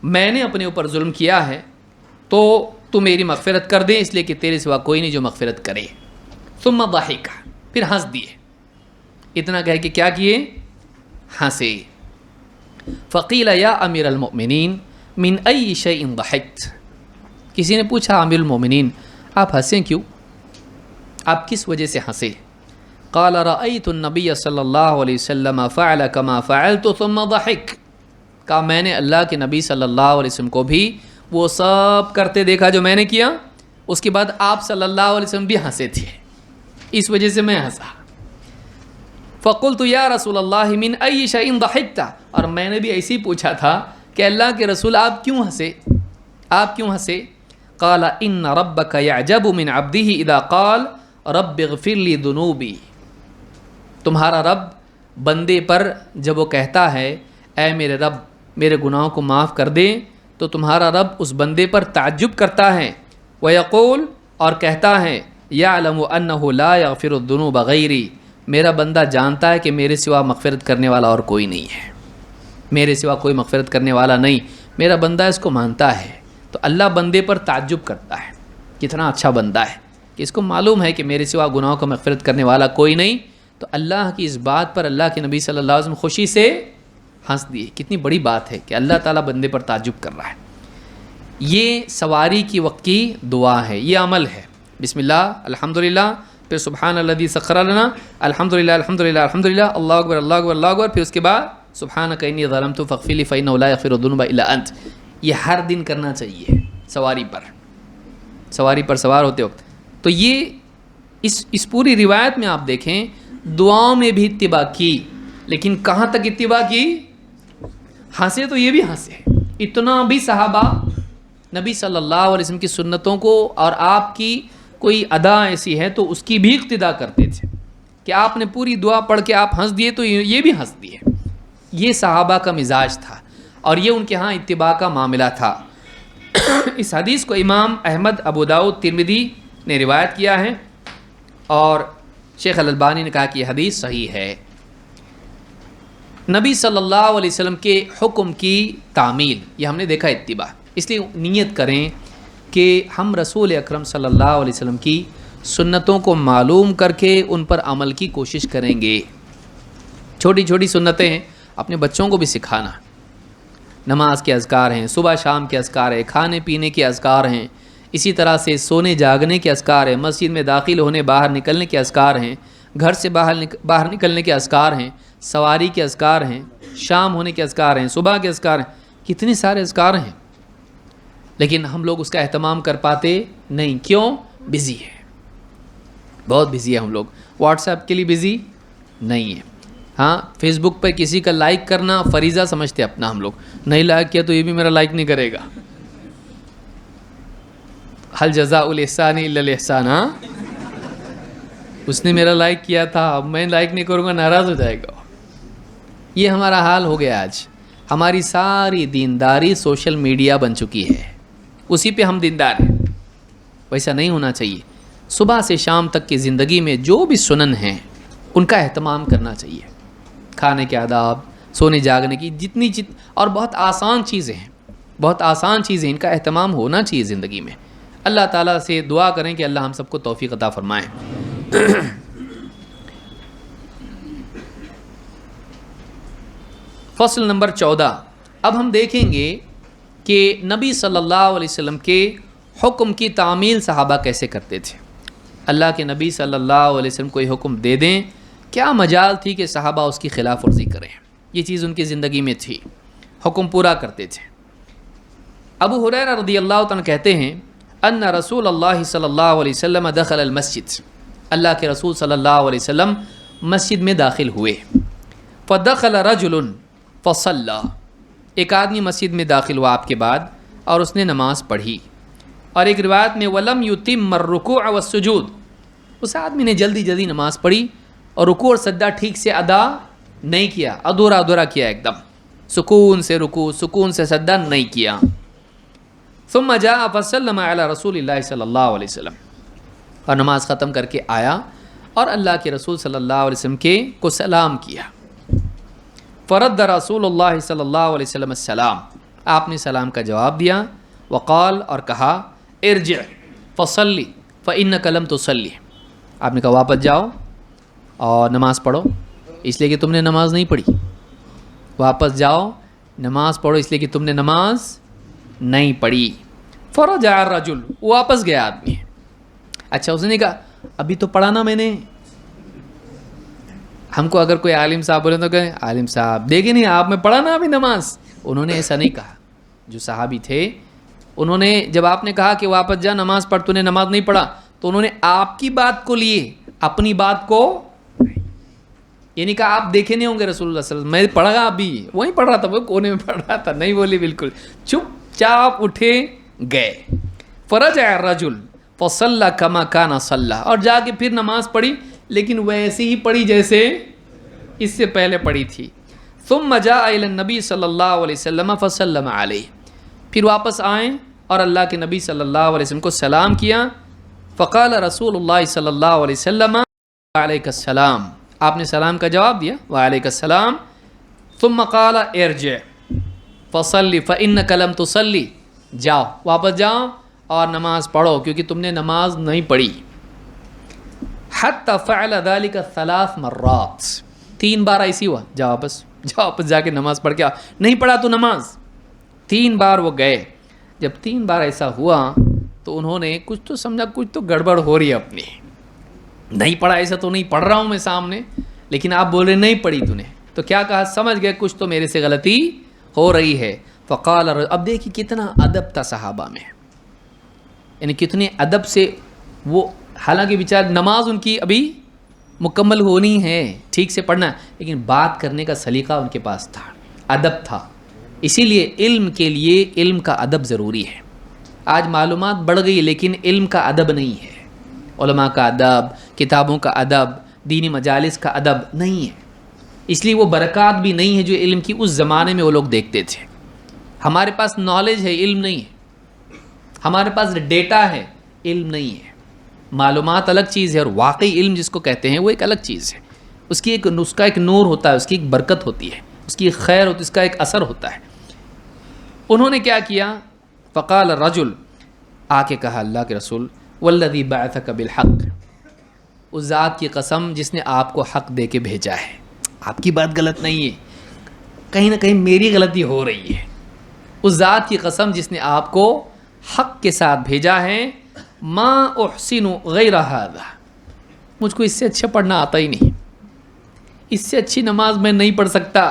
میں نے اپنے اوپر ظلم کیا ہے تو تو میری مغفرت کر دے، اس لیے کہ تیرے سوا کوئی نہیں جو مغفرت کرے۔ ثم ضحک، پھر ہنس دیے، اتنا کہہ کہ کیا کیے؟ ہنسے۔ فقیل یا امیر المؤمنین من ای شیء ضحکت، کسی نے پوچھا امیر المؤمنین آپ ہنسیں کیوں، آپ کس وجہ سے ہنسے؟ قال رأیت النبی صلی اللہ علیہ وسلم فعل کما فعلت ثم ضحک، کہا میں نے اللہ کے نبی صلی اللہ علیہ وسلم کو بھی وہ سب کرتے دیکھا جو میں نے کیا، اس کے بعد آپ صلی اللہ علیہ وسلم بھی ہنسے تھے، اس وجہ سے میں ہنسا۔ فقلت یا رسول اللہ من ای شیء ضحکت، اور میں نے بھی ایسے ہی پوچھا تھا کہ اللہ کے رسول آپ کیوں ہنسے، آپ کیوں ہنسے؟ قال ان ربک یعجب من عبدہ اذا قال رب اغفر لی ذنوبی، تمہارا رب بندے پر جب وہ کہتا ہے اے میرے رب میرے گناہوں کو معاف کر دے، تو تمہارا رب اس بندے پر تعجب کرتا ہے، ویقول، اور کہتا ہے یعلم انہ لا یغفر الذنوب غیری، میرا بندہ جانتا ہے کہ میرے سوا مغفرت کرنے والا اور کوئی نہیں ہے، میرے سوا کوئی مغفرت کرنے والا نہیں، میرا بندہ اس کو مانتا ہے، تو اللہ بندے پر تعجب کرتا ہے، کتنا اچھا بندہ ہے کہ اس کو معلوم ہے کہ میرے سوا گناہوں کو مغفرت کرنے والا کوئی نہیں، تو اللہ کی اس بات پر اللہ کے نبی صلی اللہ علیہ وسلم خوشی سے ہنس دیے۔ کتنی بڑی بات ہے کہ اللہ تعالیٰ بندے پر تعجب کر رہا ہے۔ یہ سواری کی وقت کی دعا ہے، یہ عمل ہے، بسم اللہ الحمدللہ، پھر سبحان الذی سخر لنا، الحمدللہ الحمدللہ الحمدللہ، اللہ اکبر اللہ اکبر اللہ اکبر، پھر اس کے بعد سبحانک انی ظلمت فاغفر لی فانہ لا یغفر الذنوب الا انت۔ یہ ہر دن کرنا چاہیے سواری پر سوار ہوتے وقت۔ تو یہ اس پوری روایت میں آپ دیکھیں دعاؤں میں بھی اتباع کی، لیکن کہاں تک اتباع کی؟ ہنسے تو یہ بھی ہنسے، اتنا بھی صحابہ نبی صلی اللہ علیہ وسلم کی سنتوں کو، اور آپ کی کوئی ادا ایسی ہے تو اس کی بھی اقتدا کرتے تھے کہ آپ نے پوری دعا پڑھ کے آپ ہنس دیے تو یہ بھی ہنس دیے۔ یہ صحابہ کا مزاج تھا اور یہ ان کے ہاں اتباع کا معاملہ تھا۔ اس حدیث کو امام احمد، ابو داؤد، ترمذی نے روایت کیا ہے، اور شیخ الالبانی نے کہا کہ یہ حدیث صحیح ہے۔ نبی صلی اللہ علیہ وسلم کے حکم کی تعمیل، یہ ہم نے دیکھا اتباع، اس لیے نیت کریں کہ ہم رسول اکرم صلی اللہ علیہ وسلم کی سنتوں کو معلوم کر کے ان پر عمل کی کوشش کریں گے۔ چھوٹی چھوٹی سنتیں ہیں، اپنے بچوں کو بھی سکھانا، نماز کے اذکار ہیں، صبح شام کے اذکار ہیں، کھانے پینے کے اذکار ہیں، اسی طرح سے سونے جاگنے کے اذکار ہیں، مسجد میں داخل ہونے باہر نکلنے کے اذکار ہیں، گھر سے باہر نکلنے کے اذکار ہیں، سواری کے اذکار ہیں، شام ہونے کے اذکار ہیں، صبح کے اذکار ہیں، کتنے سارے اذکار ہیں، لیکن ہم لوگ اس کا اہتمام کر پاتے نہیں۔ کیوں؟ بزی ہے، بہت بزی ہے ہم لوگ، واٹس ایپ کے لیے بزی نہیں ہے، ہاں فیس بک پہ کسی کا لائک کرنا فریضہ سمجھتے اپنا، ہم لوگ نہیں لائک کیا تو یہ بھی میرا لائک نہیں کرے گا، حل جزاء الاحسان الا الاحسان، ہاں اس نے میرا لائک کیا تھا اب میں لائک نہیں کروں گا ناراض ہو جائے گا۔ یہ ہمارا حال ہو گیا آج، ہماری ساری دینداری سوشل میڈیا بن چکی ہے، اسی پہ ہم دیندار ہیں، ویسا نہیں ہونا چاہیے۔ صبح سے شام تک کی زندگی میں جو بھی سنن ہیں ان کا اہتمام کرنا چاہیے، کھانے کے آداب، سونے جاگنے کی اور بہت آسان چیزیں ہیں، بہت آسان چیزیں، ان کا اہتمام ہونا چاہیے زندگی میں۔ اللہ تعالیٰ سے دعا کریں کہ اللہ ہم سب کو توفیق عطا فرمائے۔ فصل نمبر 14۔ اب ہم دیکھیں گے کہ نبی صلی اللہ علیہ وسلم کے حکم کی تعمیل صحابہ کیسے کرتے تھے۔ اللہ کے نبی صلی اللہ علیہ وسلم کوئی حکم دے دیں، کیا مجال تھی کہ صحابہ اس کی خلاف ورزی کریں؟ یہ چیز ان کی زندگی میں تھی، حکم پورا کرتے تھے۔ ابو ہریرہ رضی اللہ عنہ کہتے ہیں ان رسول اللہ صلی اللہ علیہ وسلم دخل المسجد، اللہ کے رسول صلی اللہ علیہ وسلم مسجد میں داخل ہوئے۔ فدخل رجل فصلى، ایک آدمی مسجد میں داخل ہوا آپ کے بعد اور اس نے نماز پڑھی، اور ایک روایت میں ولم یتم الرکوع والسجود، اس آدمی نے جلدی جلدی نماز پڑھی اور رکوع اور سجدہ ٹھیک سے ادا نہیں کیا، ادھورا ادھورا کیا، ایک دم سکون سے رکوع سکون سے سجدہ نہیں کیا۔ ثم جاء فسلم علی رسول اللہ صلی اللہ علیہ وسلم، اور نماز ختم کر کے آیا اور اللہ کے رسول صلی اللہ علیہ وسلم کو سلام کیا۔ فرد رسول اللہ صلی اللہ علیہ وسلم السلام، آپ نے سلام کا جواب دیا۔ وقال، اور کہا ارجع فصلی فإنک لم تصلی، آپ نے کہا واپس جاؤ اور نماز پڑھو اس لیے کہ تم نے نماز نہیں پڑھی، واپس جاؤ نماز پڑھو اس لیے کہ تم نے نماز نہیں پڑھی۔ فرجع الرجل، واپس گیا آدمی۔ اچھا، اس نے کہا ابھی تو پڑھا نا میں نے۔ ہم کو اگر کوئی عالم صاحب بولے تو کہیں عالم صاحب دیکھیں نہیں آپ میں پڑھا نا ابھی نماز۔ انہوں نے ایسا نہیں کہا، جو صحابی تھے انہوں نے جب آپ نے کہا کہ واپس جا نماز پڑھ، تو نے نماز نہیں پڑھا، تو انہوں نے آپ کی بات کو لیے، اپنی بات کو یعنی کہا آپ دیکھے نہیں ہوں گے رسول اللہ صلی اللہ علیہ وسلم، میں پڑھا گا ابھی وہیں پڑھ رہا تھا، وہ کونے میں پڑھ رہا تھا، نہیں بولی، بالکل چپ چاپ اٹھے گئے۔ فرجع الرجل فصلى كما كان صلى، اور جا کے پھر نماز پڑھی لیکن ویسے ہی پڑھی جیسے اس سے پہلے پڑھی تھی۔ ثم جاء الى النبي صلی اللہ علیہ وسلم فسلم علیہ، پھر واپس آئیں اور اللہ کے نبی صلی اللہ علیہ وسلم کو سلام کیا۔ فقال رسول اللہ صلی اللہ علیہ وسلم وعلیک السلام، آپ نے سلام کا جواب دیا وعلیک السلام۔ ثم قال ارجع فصلی فإنک لم تصلی، جاؤ واپس جاؤ اور نماز پڑھو کیونکہ تم نے نماز نہیں پڑھی۔ حتی فعل ذلك 3 مرات، 3 بار ایسی ہوا، جاؤ واپس جا کے نماز پڑھ کے آ، نہیں پڑھا تو نماز۔ 3 بار وہ گئے۔ جب 3 بار ایسا ہوا تو انہوں نے کچھ تو سمجھا کچھ تو گڑبڑ ہو رہی ہے اپنی، نہیں پڑھا ایسا تو نہیں، پڑھ رہا ہوں میں سامنے لیکن آپ بول رہے نہیں پڑھی تو نے، تو کیا کہا، سمجھ گئے کچھ تو میرے سے غلطی ہو رہی ہے۔ فقال، اب دیکھیے کتنا ادب تھا صحابہ میں، یعنی کتنے ادب سے وہ، حالانکہ بیچارہ نماز ان کی ابھی مکمل ہونی ہے، ٹھیک سے پڑھنا ہے، لیکن بات کرنے کا سلیقہ ان کے پاس تھا، ادب تھا۔ اسی لیے علم کے لیے علم کا ادب ضروری ہے۔ آج معلومات بڑھ گئی لیکن علم کا ادب نہیں ہے، علماء کا ادب، کتابوں کا ادب، دینی مجالس کا ادب نہیں ہے، اس لیے وہ برکات بھی نہیں ہے جو علم کی اس زمانے میں وہ لوگ دیکھتے تھے۔ ہمارے پاس نالج ہے، علم نہیں ہے، ہمارے پاس ڈیٹا ہے، علم نہیں ہے۔ معلومات الگ چیز ہے اور واقعی علم جس کو کہتے ہیں وہ ایک الگ چیز ہے، اس کی اس کا ایک نور ہوتا ہے، اس کی ایک برکت ہوتی ہے، اس کی ایک خیر ہوتی ہے، اس کا ایک اثر ہوتا ہے۔ انہوں نے کیا کیا، فقال الرجل، آ کے کہا اللہ کے رسول، والذی بعثک بالحق، اس ذات کی قسم جس نے آپ کو حق دے کے بھیجا ہے، آپ کی بات غلط نہیں ہے، کہیں نہ کہیں میری غلطی ہو رہی ہے، اس ذات کی قسم جس نے آپ کو حق کے ساتھ بھیجا ہے، ما احسن غیر ھذا، مجھ کو اس سے اچھا پڑھنا آتا ہی نہیں، اس سے اچھی نماز میں نہیں پڑھ سکتا،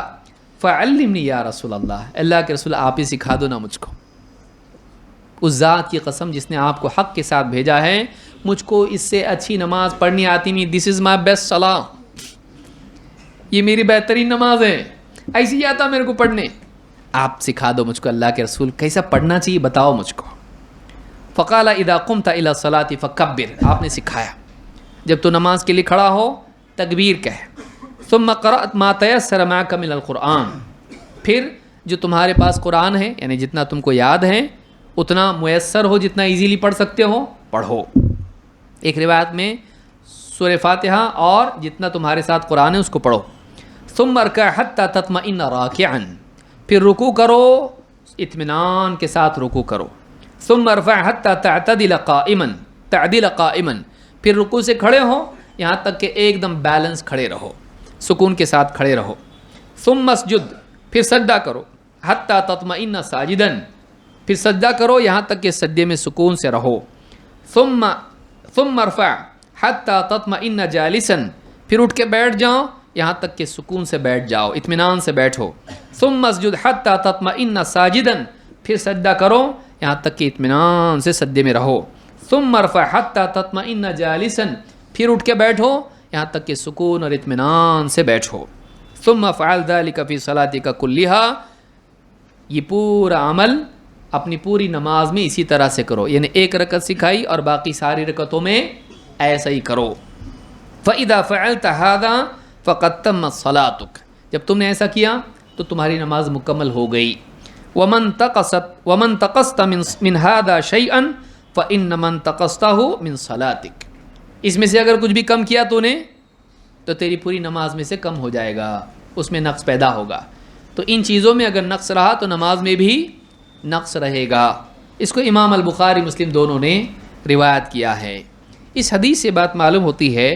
فعلمنی یا رسول اللہ، اللہ کے رسول آپ ہی سکھا دو نا مجھ کو، اس ذات کی قسم جس نے آپ کو حق کے ساتھ بھیجا ہے، مجھ کو اس سے اچھی نماز پڑھنی آتی نہیں، دس از مائی بیسٹ صلاۃ، یہ میری بہترین نماز ہے، ایسی ہی آتا میرے کو پڑھنے، آپ سکھا دو مجھ کو اللہ کے رسول کیسا پڑھنا چاہیے بتاؤ مجھ کو۔ فقال اذا قمت الى الصلاۃ فکبر، آپ نے سکھایا جب تو نماز کے لیے کھڑا ہو تکبیر کہہ، ثم قرأت ما تيسر معك من القرآن، پھر جو تمہارے پاس قرآن ہے یعنی جتنا تم کو یاد ہے اتنا میسر ہو، جتنا ایزیلی پڑھ سکتے ہو پڑھو۔ ایک روایت میں سورہ فاتحہ اور جتنا تمہارے ساتھ قرآن ہے اس کو پڑھو۔ ثم ارکع حتی تطمئن راکعا، پھر رکوع کرو اطمینان کے ساتھ رکوع کرو. ثم ارفع حتی تعتدل قائما، پھر رکوع سے کھڑے ہو یہاں تک کہ ایک دم بیلنس کھڑے رہو، سکون کے ساتھ کھڑے رہو. ثم اسجد، پھر سجدہ کرو حتی تطمئن ساجدا، پھر سجدہ کرو یہاں تک کہ سجدے میں سکون سے رہو. ثم ارفع حتی تطمئن جالسا، پھر اٹھ کے بیٹھ جاؤ یہاں تک کہ سکون سے بیٹھ جاؤ، اطمینان سے بیٹھو. ثم اسجد حتی تطمئن ساجدا، پھر سجدہ کرو یہاں تک کہ اطمینان سے سجدے میں رہو. ثم ارفع حتی تطمئن جالسا، پھر اٹھ کے بیٹھو یہاں تک کہ سکون اور اطمینان سے بیٹھو. ثم افعل ذلك في صلاتك كلها، یہ پورا عمل اپنی پوری نماز میں اسی طرح سے کرو، یعنی ایک رکعت سکھائی اور باقی ساری رکعتوں میں ایسا ہی کرو. فَإِذَا فَعَلْتَ هَذَا فَقَدْ تَمَّتْ صَلَاتُكَ، جب تم نے ایسا کیا تو تمہاری نماز مکمل ہو گئی. وَمَنْ تَقَصْتَ مِنْ هَذَا شَيْئًا فَإِنَّمَا انْتَقَصْتَهُ مِنْ صَلَاتِكَ، اس میں سے اگر کچھ بھی کم کیا تو نے تو تیری پوری نماز میں سے کم ہو جائے گا، اس میں نقص پیدا ہوگا. تو ان چیزوں میں اگر نقص رہا تو نماز میں بھی نقص رہے گا. اس کو امام البخاری مسلم دونوں نے روایت کیا ہے. اس حدیث سے بات معلوم ہوتی ہے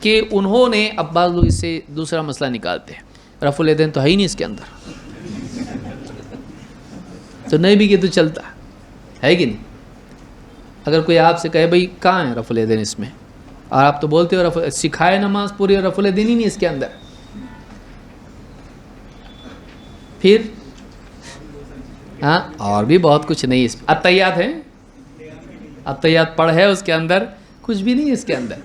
کہ انہوں نے، اب بعض لوگ اس سے دوسرا مسئلہ نکالتے ہیں، رفع الیدین تو ہے ہی نہیں اس کے اندر، تو نہیں بھی کہ تو چلتا ہے کہ نہیں. اگر کوئی آپ سے کہے بھائی کہاں ہے رفع الیدین اس میں، اور آپ تو بولتے ہو سکھائے نماز پوری اور رفع الیدین ہی نہیں اس کے اندر، پھر ہاں اور بھی بہت کچھ نہیں. اس اتحیات ہیں، اتحیات پڑھ ہے اس کے اندر، کچھ بھی نہیں اس کے اندر.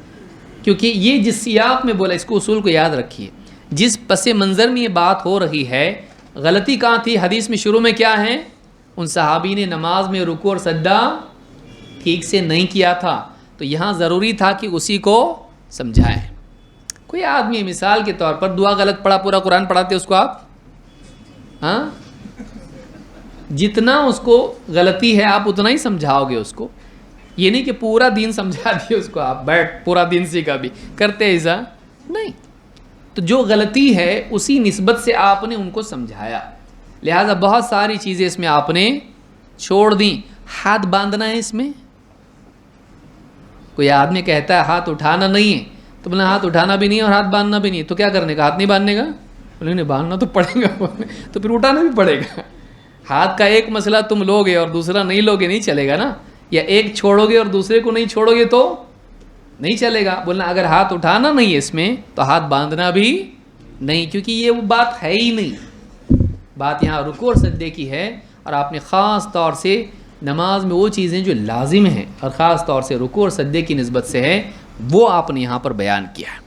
کیونکہ یہ جس سیاق میں بولا، اس کو اصول کو یاد رکھیے، جس پس منظر میں یہ بات ہو رہی ہے، غلطی کہاں تھی؟ حدیث میں شروع میں کیا ہے؟ ان صحابی نے نماز میں رکوع اور سجدہ ٹھیک سے نہیں کیا تھا، تو یہاں ضروری تھا کہ اسی کو سمجھائیں. کوئی آدمی مثال کے طور پر دعا غلط پڑھا، پورا قرآن پڑھاتے اس کو آپ، ہاں جتنا اس کو غلطی ہے آپ اتنا ہی سمجھاؤ گے اس کو، یہ نہیں کہ پورا دین سمجھا دیے اس کو آپ، بیٹھ پورا دین سیکھا بھی، کرتے ایسا نہیں. تو جو غلطی ہے اسی نسبت سے آپ نے ان کو سمجھایا، لہٰذا بہت ساری چیزیں اس میں آپ نے چھوڑ دیں. ہاتھ باندھنا ہے اس میں، کوئی آدمی کہتا ہے ہاتھ اٹھانا نہیں ہے، تو بولے ہاتھ اٹھانا بھی نہیں اور ہاتھ باندھنا بھی نہیں، تو کیا کرنے کا؟ ہاتھ نہیں باندھنے کا؟ بولے نہیں باندھنا تو پڑے گا، تو پھر اٹھانا بھی پڑے گا. ہاتھ کا ایک مسئلہ تم لوگے اور دوسرا نہیں لوگے، نہیں چلے گا نا. یا ایک چھوڑو گے اور دوسرے کو نہیں چھوڑو گے تو نہیں چلے گا. بولنا اگر ہاتھ اٹھانا نہیں ہے اس میں تو ہاتھ باندھنا بھی نہیں، کیونکہ یہ وہ بات ہے ہی نہیں. بات یہاں رکوع اور سجدے کی ہے، اور آپ نے خاص طور سے نماز میں وہ چیزیں جو لازم ہیں اور خاص طور سے رکوع اور سجدے کی نسبت سے ہے، وہ آپ نے یہاں پر بیان کیا ہے.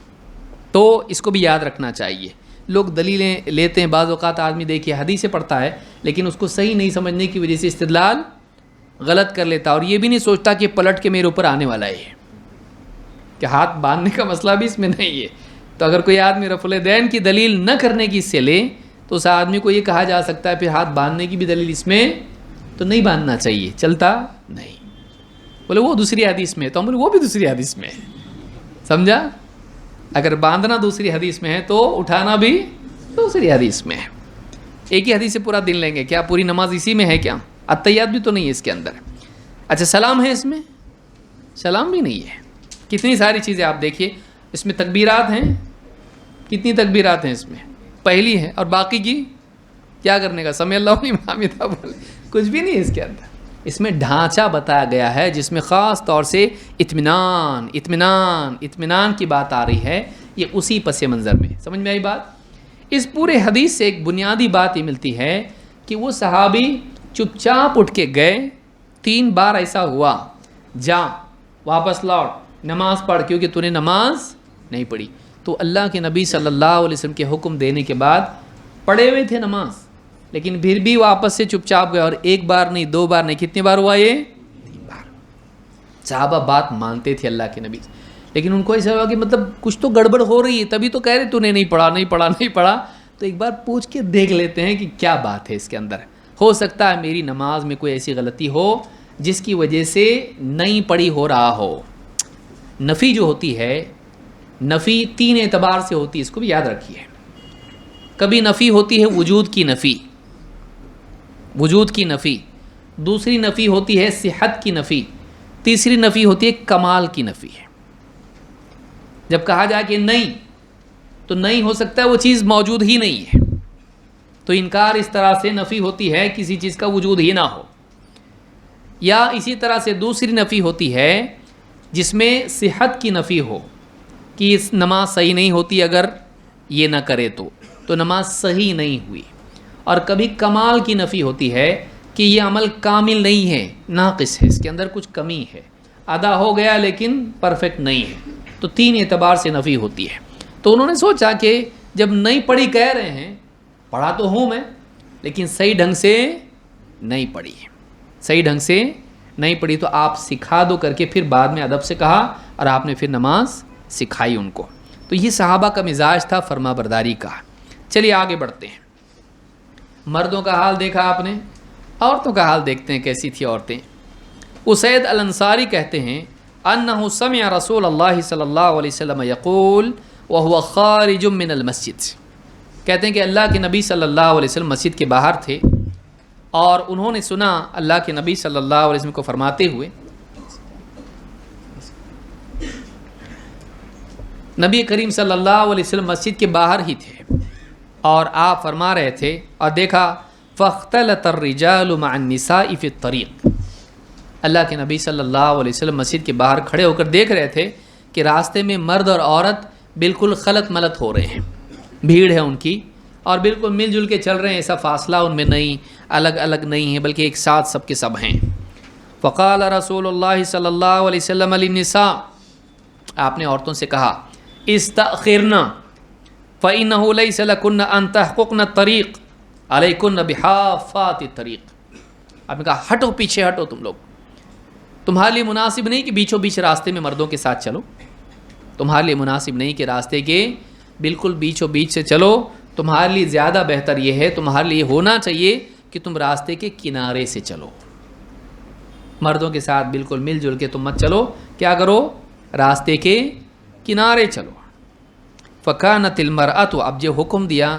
تو اس کو بھی یاد رکھنا چاہیے. لوگ دلیلیں لیتے ہیں، بعض اوقات آدمی دیکھیے حدیثیں پڑھتا ہے لیکن اس کو صحیح نہیں سمجھنے کی وجہ سے استدلال غلط کر لیتا، اور یہ بھی نہیں سوچتا کہ پلٹ کے میرے اوپر آنے والا ہے، کہ ہاتھ باندھنے کا مسئلہ بھی اس میں نہیں ہے. تو اگر کوئی آدمی رفع الیدین کی دلیل نہ کرنے کی اس سے لے تو اس آدمی کو یہ کہا جا سکتا ہے پھر ہاتھ باندھنے کی بھی دلیل اس میں تو نہیں باندھنا چاہیے، چلتا نہیں. بولے وہ دوسری حدیث میں، تو ہم بولے وہ بھی دوسری حدیث میں ہے، سمجھا؟ اگر باندھنا دوسری حدیث میں ہے تو اٹھانا بھی دوسری حدیث میں ہے. ایک ہی حدیث سے پورا دن لیں گے کیا؟ پوری نماز اسی میں ہے کیا؟ اتحیات بھی تو نہیں ہے اس کے اندر. اچھا سلام ہے اس میں؟ سلام بھی نہیں ہے. کتنی ساری چیزیں آپ دیکھیے اس میں. تکبیرات ہیں، کتنی تکبیرات ہیں اس میں؟ پہلی ہے، اور باقی کی کیا کرنے کا؟ سمع اللہ لمن حمدہ بولے، کچھ بھی نہیں ہے اس کے اندر. اس میں ڈھانچہ بتایا گیا ہے جس میں خاص طور سے اطمینان اطمینان اطمینان کی بات آ رہی ہے. یہ اسی پس منظر میں سمجھ میں آئی بات. اس پورے حدیث سے ایک بنیادی بات یہ ملتی ہے کہ وہ صحابی چپ چاپ اٹھ کے گئے. 3 بار ایسا ہوا، جا واپس لوٹ نماز پڑھ، کیونکہ تو نے نماز نہیں پڑھی. تو اللہ کے نبی صلی اللہ علیہ وسلم کے حکم دینے کے بعد پڑھے ہوئے تھے نماز، لیکن پھر بھی واپس سے چپ چاپ گئے. اور 1 بار نہیں، 2 بار نہیں، کتنی بار ہوا یہ؟ 3 بار. صحابہ بات مانتے تھے اللہ کے نبی، لیکن ان کو ایسا ہوا کہ مطلب کچھ تو گڑبڑ ہو رہی ہے، تبھی تو کہہ رہے تو نے نہیں پڑھا نہیں پڑھا نہیں پڑھا. تو ایک بار پوچھ کے دیکھ لیتے ہیں کہ کیا بات ہے اس کے اندر. ہو سکتا ہے میری نماز میں کوئی ایسی غلطی ہو جس کی وجہ سے نہیں پڑھی ہو رہا ہو. نفی جو ہوتی ہے، نفی 3 اعتبار سے ہوتی ہے، اس کو بھی یاد رکھیے. کبھی نفی ہوتی ہے وجود کی نفی، وجود کی نفی، دوسری نفی ہوتی ہے صحت کی نفی، تیسری نفی ہوتی ہے کمال کی نفی ہے۔ جب کہا جائے کہ نہیں تو نہیں ہو سکتا ہے، وہ چیز موجود ہی نہیں ہے، تو انکار اس طرح سے نفی ہوتی ہے کسی چیز کا وجود ہی نہ ہو۔ یا اسی طرح سے دوسری نفی ہوتی ہے جس میں صحت کی نفی ہو کہ اس نماز صحیح نہیں ہوتی اگر یہ نہ کرے تو نماز صحیح نہیں ہوئی۔ اور کبھی کمال کی نفی ہوتی ہے کہ یہ عمل کامل نہیں ہے، ناقص ہے، اس کے اندر کچھ کمی ہے، ادا ہو گیا لیکن پرفیکٹ نہیں ہے۔ تو تین اعتبار سے نفی ہوتی ہے۔ تو انہوں نے سوچا کہ جب نہیں پڑھی کہہ رہے ہیں، پڑھا تو ہوں میں لیکن صحیح ڈھنگ سے نہیں پڑھی، صحیح ڈھنگ سے نہیں پڑھی، تو آپ سکھا دو کر کے پھر بعد میں ادب سے کہا اور آپ نے پھر نماز سکھائی ان کو۔ تو یہ صحابہ کا مزاج تھا فرما برداری کا۔ چلیے آگے بڑھتے ہیں۔ مردوں کا حال دیکھا آپ نے، عورتوں کا حال دیکھتے ہیں کیسی تھی عورتیں۔ اسید الانصاری کہتے ہیں انہ سمع رسول اللہ صلی اللہ علیہ وسلم یقول وهو خارج من المسجد، کہتے ہیں کہ اللہ کے نبی صلی اللہ علیہ وسلم مسجد کے باہر تھے اور انہوں نے سنا اللہ کے نبی صلی اللہ علیہ وسلم کو فرماتے ہوئے، نبی کریم صلی اللہ علیہ وسلم مسجد کے باہر ہی تھے اور آپ فرما رہے تھے اور دیکھا فاختلط الرجال مع النساء فی الطریق، اللہ کے نبی صلی اللہ علیہ وسلم مسجد کے باہر کھڑے ہو کر دیکھ رہے تھے کہ راستے میں مرد اور عورت بالکل خلط ملط ہو رہے ہیں، بھیڑ ہے ان کی اور بالکل مل جل کے چل رہے ہیں، ایسا فاصلہ ان میں نہیں، الگ الگ نہیں ہے بلکہ ایک ساتھ سب کے سب ہیں۔ فقال رسول اللہ صلی اللہ علیہ وسلم للنساء، آپ نے عورتوں سے کہا استأخرنا فإنه ليس لكن أن تحققن الطريق عليكن بحافات الطريق، آپ نے کہا ہٹو، پیچھے ہٹو، تم لوگ، تمہارے لیے مناسب نہیں کہ بیچوں بیچ راستے میں مردوں کے ساتھ چلو، تمہارے لیے مناسب نہیں کہ راستے کے بالکل بیچوں بیچ سے چلو، تمہارے لیے زیادہ بہتر یہ ہے، تمہارے لیے ہونا چاہیے کہ تم راستے کے کنارے سے چلو، مردوں کے ساتھ بالکل مل جل کے تم مت چلو، کیا کرو، راستے کے کنارے چلو۔ فکانت المرأۃ، اب جو حکم دیا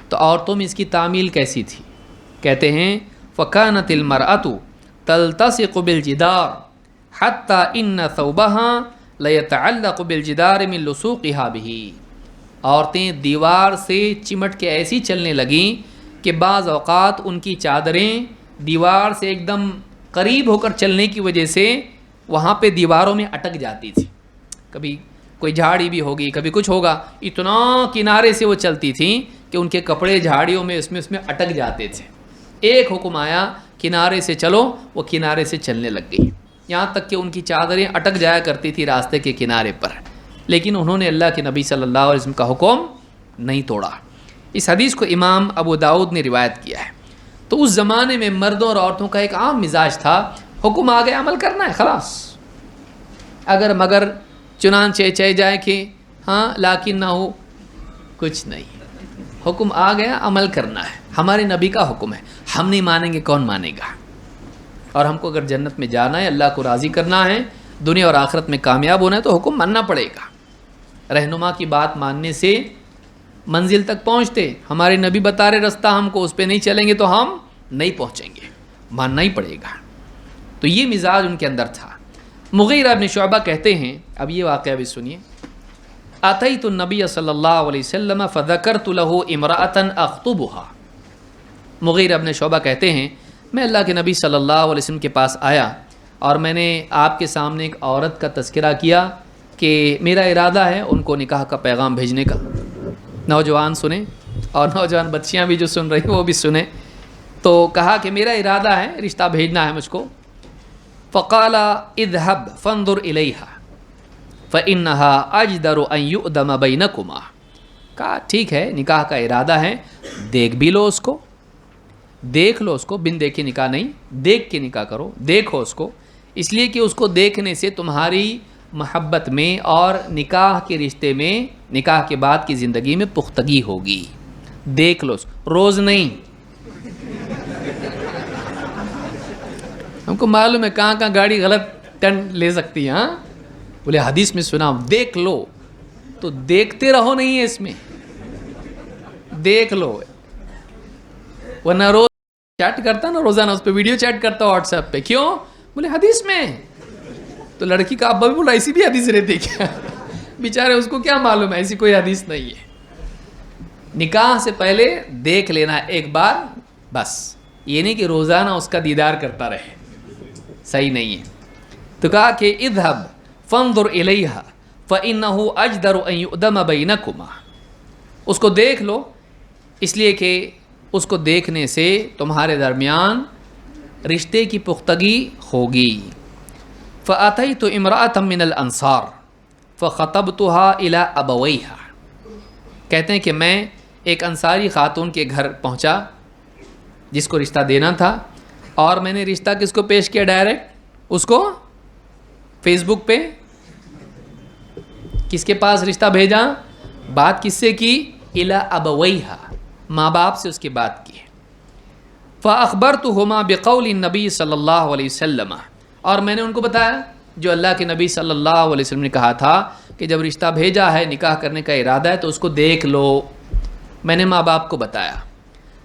تو عورتوں میں اس کی تعمیل کیسی تھی، کہتے ہیں فکانت المرأۃ تلتصق بالجدار حتی ان ثوبها لیتعلق بالجدار من لصوقها به، عورتیں دیوار سے چمٹ کے ایسی چلنے لگیں کہ بعض اوقات ان کی چادریں دیوار سے ایک دم قریب ہو کر چلنے کی وجہ سے وہاں پہ دیواروں میں اٹک جاتی تھی، کبھی کوئی جھاڑی بھی ہوگی، کبھی کچھ ہوگا، اتنا کنارے سے وہ چلتی تھیں کہ ان کے کپڑے جھاڑیوں میں اس میں اٹک جاتے تھے۔ ایک حکم آیا کنارے سے چلو، وہ کنارے سے چلنے لگ گئی، یہاں تک کہ ان کی چادریں اٹک جایا کرتی تھی راستے کے کنارے پر، لیکن انہوں نے اللہ کے نبی صلی اللہ علیہ وسلم کا حکم نہیں توڑا۔ اس حدیث کو امام ابو داؤد نے روایت کیا ہے۔ تو اس زمانے میں مردوں اور عورتوں کا ایک عام مزاج تھا، حکم آ گیا عمل کرنا ہے خلاص، اگر مگر چنانچہ چہ جائے کہ ہاں لیکن نہ ہو، کچھ نہیں، حکم آ گیا عمل کرنا ہے، ہمارے نبی کا حکم ہے، ہم نہیں مانیں گے کون مانے گا؟ اور ہم کو اگر جنت میں جانا ہے، اللہ کو راضی کرنا ہے، دنیا اور آخرت میں کامیاب ہونا ہے تو حکم ماننا پڑے گا۔ رہنما کی بات ماننے سے منزل تک پہنچتے، ہمارے نبی بتا رہے رستہ، ہم کو اس پہ نہیں چلیں گے تو ہم نہیں پہنچیں گے، ماننا ہی پڑے گا۔ تو یہ مزاج ان کے اندر تھا۔ مغیرہ بن شعبہ کہتے ہیں، اب یہ واقعہ بھی سنیے، اتیت النبی صلی اللہ علیہ وسلم فذکرت له امرأة اخطبها، مغیرہ بن شعبہ کہتے ہیں میں اللہ کے نبی صلی اللہ علیہ وسلم کے پاس آیا اور میں نے آپ کے سامنے ایک عورت کا تذکرہ کیا کہ میرا ارادہ ہے ان کو نکاح کا پیغام بھیجنے کا۔ نوجوان سنیں اور نوجوان بچیاں بھی جو سن رہی ہیں وہ بھی سنیں۔ تو کہا کہ میرا ارادہ ہے، رشتہ بھیجنا ہے مجھ کو۔ فقال اذهب فانظر الیہا فانها اجدر ان یؤدم بینکما، کہا ٹھیک ہے، نکاح کا ارادہ ہے، دیکھ بھی لو اس کو، دیکھ لو اس کو، بن دیکھے نکاح نہیں، دیکھ کے نکاح کرو، دیکھو اس کو، اس لیے کہ اس کو دیکھنے سے تمہاری محبت میں اور نکاح کے رشتے میں، نکاح کے بعد کی زندگی میں پختگی ہوگی، دیکھ لو، روز نہیں۔ ہم کو معلوم ہے کہاں کہاں گاڑی غلط ٹرن لے سکتی ہے، ہاں بولے حدیث میں سنا دیکھ لو، تو دیکھتے رہو نہیں ہے اس میں، دیکھ لو. ورنہ روز چیٹ کرتا نا, روزانہ اس پہ ویڈیو چیٹ کرتا واٹس ایپ پہ, کیوں؟ بولے حدیث میں. تو لڑکی کا ابا بھی بولا ایسی بھی حدیث رہتی کیا؟ بیچارے اس کو کیا معلوم ہے, ایسی کوئی حدیث نہیں ہے. نکاح سے پہلے دیکھ لینا ایک بار بس, یہ نہیں کہ روزانہ اس کا دیدار کرتا رہے, صحیح نہیں ہے. تو کہا کہ اذهب فانظر الیہا فانہ اجدر ان یؤدم بینکما, اس کو دیکھ لو اس لیے کہ اس کو دیکھنے سے تمہارے درمیان رشتے کی پختگی ہوگی. فاتیت امرأة من الانصار فخطبتها الى ابویہا, کہتے ہیں کہ میں ایک انصاری خاتون کے گھر پہنچا جس کو رشتہ دینا تھا, اور میں نے رشتہ کس کو پیش کیا؟ ڈائریکٹ اس کو فیس بک پہ. کس کے پاس رشتہ بھیجا؟ بات کس سے کی؟ الی ابویہا, ماں باپ سے اس کی بات کی. فاخبرتہما بقول النبی صلی اللہ علیہ وسلم, اور میں نے ان کو بتایا جو اللہ کے نبی صلی اللہ علیہ وسلم نے کہا تھا کہ جب رشتہ بھیجا ہے, نکاح کرنے کا ارادہ ہے, تو اس کو دیکھ لو. میں نے ماں باپ کو بتایا.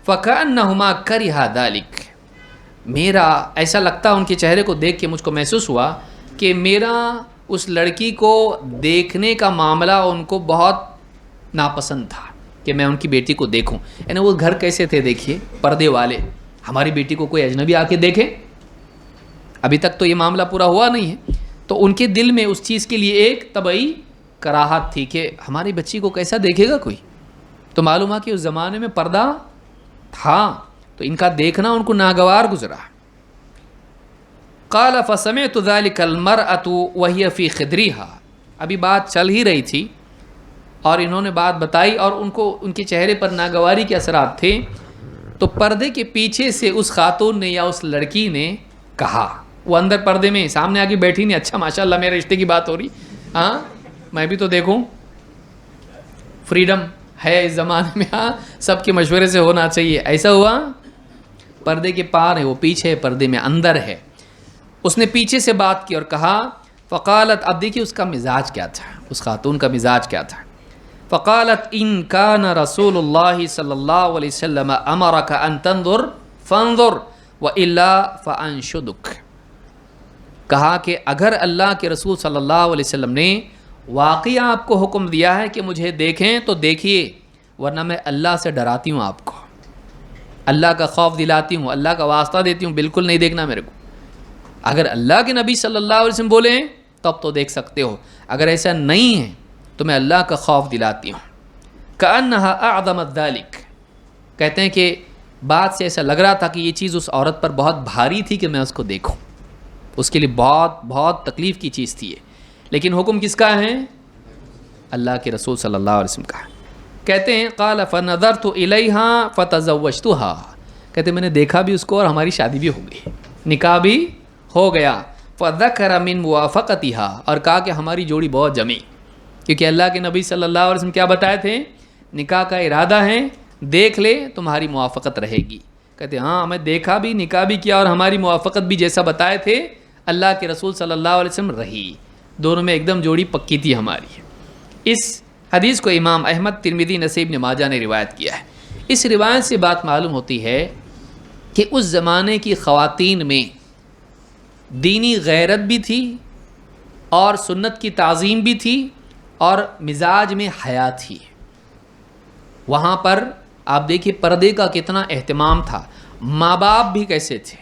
فکأنہما کرہا ذلک, میرا ایسا لگتا ان کے چہرے کو دیکھ کے مجھ کو محسوس ہوا کہ میرا اس لڑکی کو دیکھنے کا معاملہ ان کو بہت ناپسند تھا کہ میں ان کی بیٹی کو دیکھوں. یعنی وہ گھر کیسے تھے دیکھیے, پردے والے. ہماری بیٹی کو کوئی اجنبی آ کے دیکھے, ابھی تک تو یہ معاملہ پورا ہوا نہیں ہے. تو ان کے دل میں اس چیز کے لیے ایک طبعی کراہت تھی کہ ہماری بچی کو کیسا دیکھے گا کوئی. تو معلوم ہے کہ اس زمانے میں پردہ تھا, تو ان کا دیکھنا ان کو ناگوار گزرا. قال فسمعت ذلك المرأة وهي في خدرها, ابھی بات چل ہی رہی تھی اور انہوں نے بات بتائی اور ان کو ان کے چہرے پر ناگواری کے اثرات تھے. تو پردے کے پیچھے سے اس خاتون نے یا اس لڑکی نے کہا, وہ اندر پردے میں سامنے آ کے بیٹھی نہیں, اچھا ماشاءاللہ میرے رشتے کی بات ہو رہی, ہاں میں بھی تو دیکھوں, فریڈم ہے اس زمانے میں, ہاں سب کے مشورے سے ہونا چاہیے. ایسا ہوا پردے کے پار ہے, وہ پیچھے ہے, پردے میں اندر ہے. اس نے پیچھے سے بات کی اور کہا فقالت, اب دیکھیے اس کا مزاج کیا تھا, اس خاتون کا مزاج کیا تھا. فقالت ان کان رسول اللہ صلی اللہ علیہ وسلم امرک ان تنظر فانظر والا فانشدک, کہا کہ اگر اللہ کے رسول صلی اللہ علیہ وسلم نے واقعی آپ کو حکم دیا ہے کہ مجھے دیکھیں تو دیکھیے, ورنہ میں اللہ سے ڈراتی ہوں, آپ کو اللہ کا خوف دلاتی ہوں, اللہ کا واسطہ دیتی ہوں, بالکل نہیں دیکھنا میرے کو. اگر اللہ کے نبی صلی اللہ علیہ وسلم بولیں تب تو دیکھ سکتے ہو, اگر ایسا نہیں ہے تو میں اللہ کا خوف دلاتی ہوں. کأنها اعظمت ذلک, کہتے ہیں کہ بات سے ایسا لگ رہا تھا کہ یہ چیز اس عورت پر بہت بھاری تھی کہ میں اس کو دیکھوں, اس کے لیے بہت بہت تکلیف کی چیز تھی یہ. لیکن حکم کس کا ہے؟ اللہ کے رسول صلی اللہ علیہ وسلم کا. کہتے ہیں قال فنظرت الیہا فتزوجتها, کہتے ہیں میں نے دیکھا بھی اس کو اور ہماری شادی بھی ہو گئی, نکاح بھی ہو گیا. فذکر من موافقتها, اور کہا کہ ہماری جوڑی بہت جمی, کیونکہ اللہ کے نبی صلی اللہ علیہ وسلم کیا بتائے تھے؟ نکاح کا ارادہ ہے, دیکھ لے تمہاری موافقت رہے گی. کہتے ہاں میں دیکھا بھی, نکاح بھی کیا, اور ہماری موافقت بھی جیسا بتائے تھے اللہ کے رسول صلی اللہ علیہ وسلم رہی. دونوں میں ایک دم جوڑی پکی تھی ہماری. اس حدیث کو امام احمد, ترمذی, نسائی, ابن ماجہ نے روایت کیا ہے. اس روایت سے بات معلوم ہوتی ہے کہ اس زمانے کی خواتین میں دینی غیرت بھی تھی اور سنت کی تعظیم بھی تھی اور مزاج میں حیا تھی. وہاں پر آپ دیکھیے پردے کا کتنا اہتمام تھا. ماں باپ بھی کیسے تھے,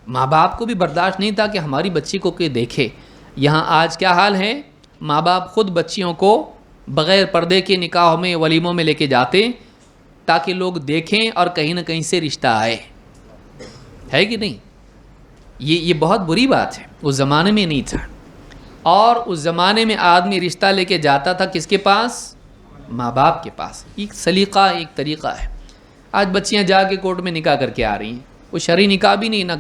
ماں باپ کو بھی برداشت نہیں تھا کہ ہماری بچی کو کوئی دیکھے. یہاں آج کیا حال ہے, ماں باپ خود بچیوں کو بغیر پردے کے نکاحوں میں, ولیموں میں لے کے جاتے تاکہ لوگ دیکھیں اور کہیں نہ کہیں سے رشتہ آئے, ہے کہ نہیں؟ یہ بہت بری بات ہے, اس زمانے میں نہیں تھا. اور اس زمانے میں آدمی رشتہ لے کے جاتا تھا کس کے پاس؟ ماں باپ کے پاس. ایک سلیقہ, ایک طریقہ ہے. آج بچیاں جا کے کورٹ میں نکاح کر کے آ رہی ہیں, وہ شرعی نکاح بھی نہیں, نہ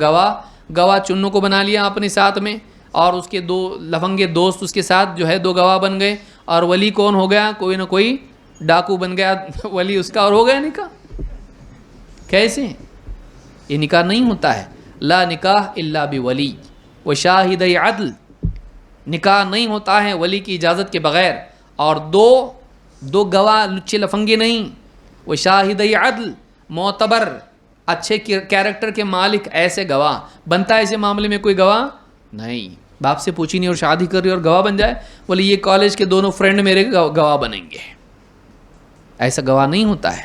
گواہ چنوں کو بنا لیا اپنے ساتھ میں, اور اس کے 2 لفنگے دوست اس کے ساتھ جو ہے 2 گواہ بن گئے, اور ولی کون ہو گیا؟ کوئی نہ کوئی ڈاکو بن گیا ولی اس کا, اور ہو گیا نکاح. کیسے؟ یہ نکاح نہیں ہوتا ہے. لا نکاح الا بولی و شاہد عدل, نکاح نہیں ہوتا ہے ولی کی اجازت کے بغیر, اور دو گواہ لچے لفنگے نہیں. وہ شاہد عدل معتبر اچھے کیریکٹر کے مالک ایسے گواہ بنتا ہے. ایسے معاملے میں کوئی گواہ نہیں. باپ سے پوچھی نہیں اور شادی کر رہی اور گواہ بن جائے, بولے یہ کالج کے دونوں فرینڈ میرے گواہ بنیں گے. ایسا گواہ نہیں ہوتا ہے.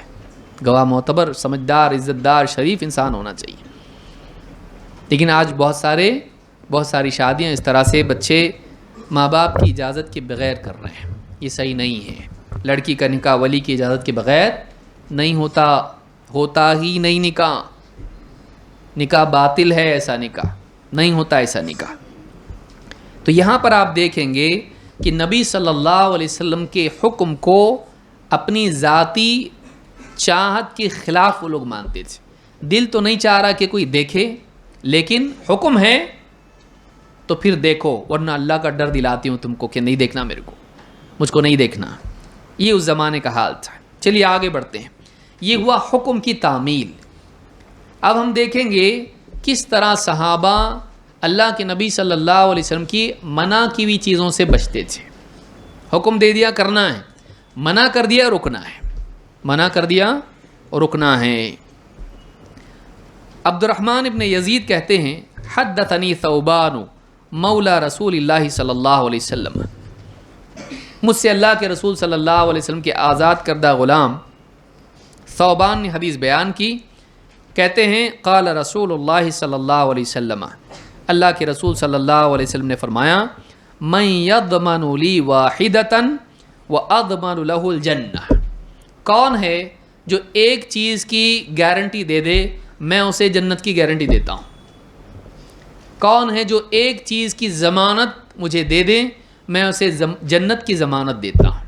گواہ معتبر, سمجھدار, عزت دار, شریف انسان ہونا چاہیے. لیکن آج بہت ساری شادیاں اس طرح سے بچے ماں باپ کی اجازت کے بغیر کر رہے ہیں. یہ صحیح نہیں ہے. لڑکی کا نکاح ولی کی اجازت کے بغیر نہیں ہوتا ہی نہیں. نکاح باطل ہے. ایسا نکاح نہیں ہوتا. ایسا نکاح. تو یہاں پر آپ دیکھیں گے کہ نبی صلی اللہ علیہ وسلم کے حکم کو اپنی ذاتی چاہت کے خلاف وہ لوگ مانتے تھے. دل تو نہیں چاہ رہا کہ کوئی دیکھے, لیکن حکم ہے تو پھر دیکھو, ورنہ اللہ کا ڈر دلاتی ہوں تم کو کہ نہیں دیکھنا, مجھ کو نہیں دیکھنا. یہ اس زمانے کا حال تھا. چلیے آگے بڑھتے ہیں. یہ ہوا حکم کی تعمیل. اب ہم دیکھیں گے کس طرح صحابہ اللہ کے نبی صلی اللہ علیہ وسلم کی منع کی ہوئی چیزوں سے بچتے تھے. حکم دے دیا کرنا ہے, منع کر دیا رکنا ہے. منع کر دیا اور رکنا ہے. عبد الرحمن ابن یزید کہتے ہیں حدثنی ثوبان مولا رسول اللہ صلی اللہ علیہ وسلم, مجھ سے اللہ کے رسول صلی اللہ علیہ وسلم کے آزاد کردہ غلام ثوبان نے حدیث بیان کی. کہتے ہیں قال رسول اللہ صلی اللہ علیہ وسلم, اللہ کے رسول صلی اللہ علیہ وسلم نے فرمایا من یضمن لی واحدۃ واضمن له الجنہ, کون ہے جو ایک چیز کی گارنٹی دے دے میں اسے جنت کی گارنٹی دیتا ہوں. کون ہے جو ایک چیز کی ضمانت مجھے دے دے میں اسے جنت کی ضمانت دیتا ہوں.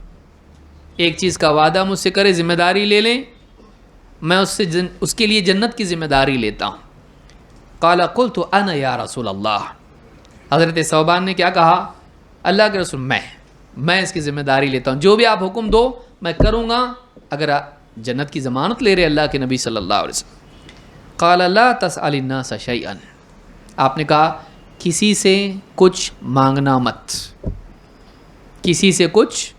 ایک چیز کا وعدہ مجھ سے کرے, ذمہ داری لے لیں, میں اس کے لیے جنت کی ذمہ داری لیتا ہوں. قال قلت انا یا رسول اللہ, حضرت ثوبان نے کیا کہا, اللہ کے رسول میں اس کی ذمہ داری لیتا ہوں, جو بھی آپ حکم دو میں کروں گا, اگر جنت کی ضمانت لے رہے اللہ کے نبی صلی اللہ علیہ وسلم. قال لا تسأل الناس شیئا, آپ نے کہا کسی سے کچھ مانگنا مت, کسی سے کچھ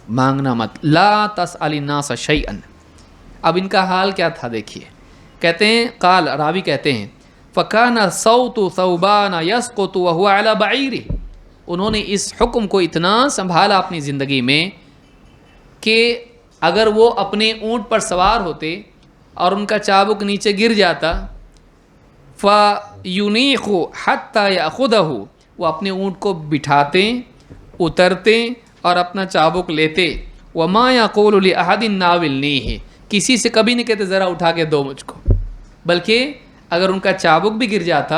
مانگنا مت. لا تسأل الناس شیئا. اب ان کا حال کیا تھا دیکھیے. کہتے ہیں قال, راوی کہتے ہیں فَكَانَ صَوْتُ ثَوْبَانَ يَسْقُطُ وَهُوَ عَلَى بَعِيرِهِ, انہوں نے اس حکم کو اتنا سنبھالا اپنی زندگی میں کہ اگر وہ اپنے اونٹ پر سوار ہوتے اور ان کا چابک نیچے گر جاتا, فَيُنِيخُ حَتَّى يَأْخُذَهُ, وہ اپنے اونٹ کو بٹھاتے, اترتے اور اپنا چابک لیتے. وَمَا يَقُولُ لِأَحَدٍ نَاوِلْنِيهِ, کسی سے کبھی نہیں کہتے ذرا اٹھا کے دو مجھ کو, بلکہ اگر ان کا چابک بھی گر جاتا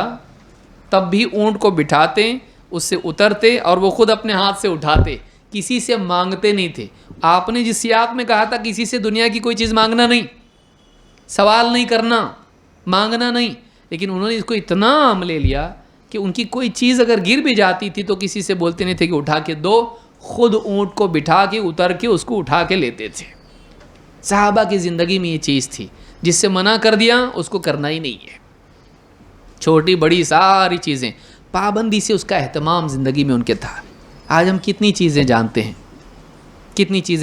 تب بھی اونٹ کو بٹھاتے, اس سے اترتے اور وہ خود اپنے ہاتھ سے اٹھاتے, کسی سے مانگتے نہیں تھے. آپ نے جس سیاق میں کہا تھا کسی سے دنیا کی کوئی چیز مانگنا نہیں, سوال نہیں کرنا, مانگنا نہیں, لیکن انہوں نے اس کو اتنا عام لے لیا کہ ان کی کوئی چیز اگر گر بھی جاتی تھی تو کسی سے بولتے نہیں تھے کہ اٹھا کے دو, خود اونٹ کو بٹھا کے اتر کے اس کو اٹھا کے لیتے تھے. صحابہ کی زندگی میں یہ چیز تھی, جس سے منع کر دیا اس کو کرنا ہی نہیں ہے. چھوٹی بڑی ساری چیزیں پابندی سے اس کا اہتمام زندگی میں ان کے تھا. آج ہم کتنی چیزیں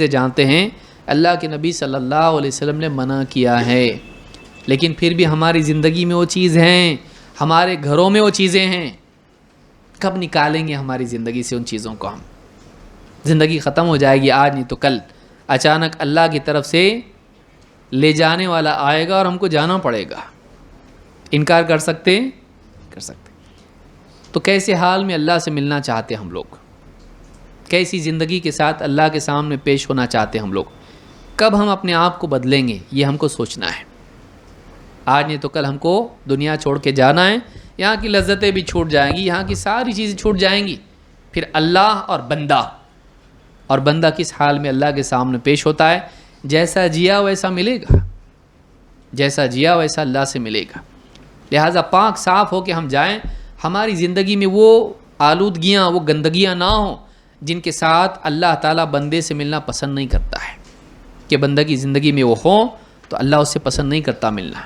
جانتے ہیں اللہ کے نبی صلی اللہ علیہ وسلم نے منع کیا ہے, لیکن پھر بھی ہماری زندگی میں وہ چیز ہیں, ہمارے گھروں میں وہ چیزیں ہیں. کب نکالیں گے ہماری زندگی سے ان چیزوں کو؟ ہم زندگی ختم ہو جائے گی آج نہیں تو کل, اچانک اللہ کی طرف سے لے جانے والا آئے گا اور ہم کو جانا پڑے گا. انکار کر سکتے. تو کیسے حال میں اللہ سے ملنا چاہتے ہم لوگ, کیسی زندگی کے ساتھ اللہ کے سامنے پیش ہونا چاہتے ہم لوگ, کب ہم اپنے آپ کو بدلیں گے یہ ہم کو سوچنا ہے. آج نہیں تو کل ہم کو دنیا چھوڑ کے جانا ہے. یہاں کی لذتیں بھی چھوٹ جائیں گی, یہاں کی ساری چیزیں چھوٹ جائیں گی. پھر اللہ اور بندہ کس حال میں اللہ کے سامنے پیش ہوتا ہے, جیسا جیا ویسا ملے گا, جیسا جیا ویسا اللہ سے ملے گا. لہٰذا پاک صاف ہو کے ہم جائیں, ہماری زندگی میں وہ آلودگیاں وہ گندگیاں نہ ہوں جن کے ساتھ اللہ تعالیٰ بندے سے ملنا پسند نہیں کرتا ہے. کہ بندہ کی زندگی میں وہ ہوں تو اللہ اس سے پسند نہیں کرتا ملنا.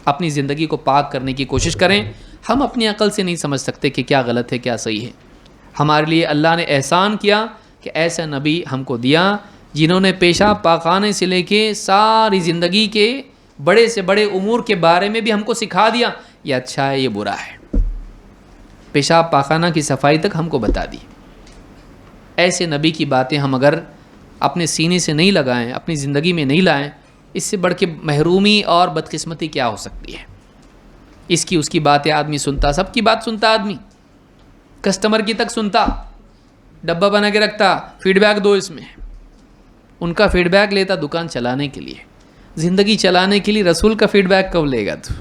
اپنی زندگی کو پاک کرنے کی کوشش کریں. ہم اپنی عقل سے نہیں سمجھ سکتے کہ کیا غلط ہے کیا صحیح ہے. ہمارے لیے اللہ نے احسان کیا کہ ایسا نبی ہم کو دیا جنہوں نے پیشاب پاخانے سے لے کے ساری زندگی کے بڑے سے بڑے امور کے بارے میں بھی ہم کو سکھا دیا، یہ اچھا ہے یہ برا ہے، پیشاب پاخانہ کی صفائی تک ہم کو بتا دی۔ ایسے نبی کی باتیں ہم اگر اپنے سینے سے نہیں لگائیں، اپنی زندگی میں نہیں لائیں، اس سے بڑھ کے محرومی اور بدقسمتی کیا ہو سکتی ہے؟ اس کی اس کی باتیں آدمی سنتا، سب کی بات سنتا، آدمی کسٹمر کی تک سنتا، ڈبہ بنا کے رکھتا، فیڈ بیک دو اس میں، ان کا فیڈ بیک لیتا دکان چلانے کے لیے، زندگی چلانے کے لیے رسول کا فیڈ بیک کب لے گا تو؟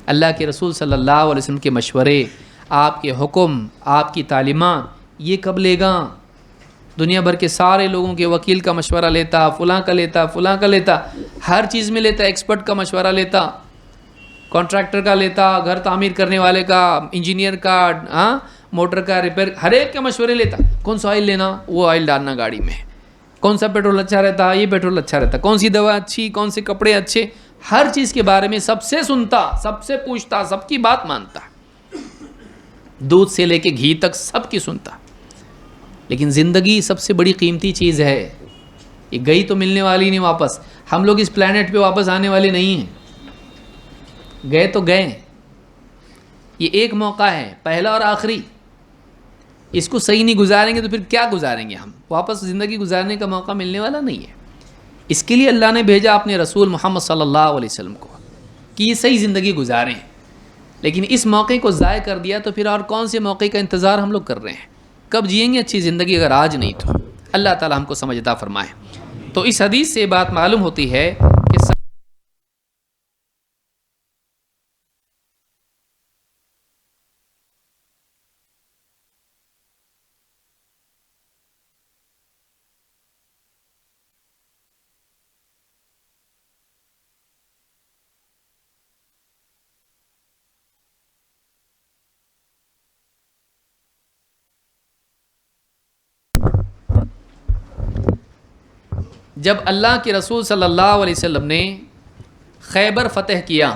اللہ کے رسول صلی اللہ علیہ وسلم کے مشورے، آپ کے حکم، آپ کی تعلیمات، یہ کب لے گا؟ دنیا بھر کے سارے لوگوں کے وکیل کا مشورہ لیتا، فلاں کا لیتا، فلاں کا لیتا، ہر چیز میں لیتا، ایکسپرٹ کا مشورہ لیتا، کانٹریکٹر کا لیتا، گھر تعمیر کرنے والے کا، انجینئر کا، موٹر کا ریپیئر، ہر ایک کے مشورے لیتا، کون سا آئل لینا، وہ آئل ڈالنا گاڑی میں، کون سا پیٹرول اچھا رہتا، یہ پیٹرول اچھا رہتا، کون سی دوا اچھی، کون سے کپڑے اچھے، ہر چیز کے بارے میں سب سے سنتا، سب سے پوچھتا، سب کی بات مانتا، دودھ سے لے کے گھی تک سب کی سنتا۔ لیکن زندگی سب سے بڑی قیمتی چیز ہے، یہ گئی تو ملنے والی نہیں واپس، ہم لوگ اس پلانٹ پہ واپس آنے والے نہیں ہیں، گئے تو گئے، یہ ایک موقع ہے پہلا اور آخری، اس کو صحیح نہیں گزاریں گے تو پھر کیا گزاریں گے؟ ہم واپس زندگی گزارنے کا موقع ملنے والا نہیں ہے۔ اس کے لیے اللہ نے بھیجا اپنے رسول محمد صلی اللہ علیہ وسلم کو کہ یہ صحیح زندگی گزاریں، لیکن اس موقع کو ضائع کر دیا تو پھر اور کون سے موقع کا انتظار ہم لوگ کر رہے ہیں؟ کب جئیں گے اچھی زندگی اگر آج نہیں تو؟ اللہ تعالی ہم کو سمجھ عطا فرمائے۔ تو اس حدیث سے بات معلوم ہوتی ہے کہ جب اللہ کے رسول صلی اللہ علیہ وسلم نے خیبر فتح کیا،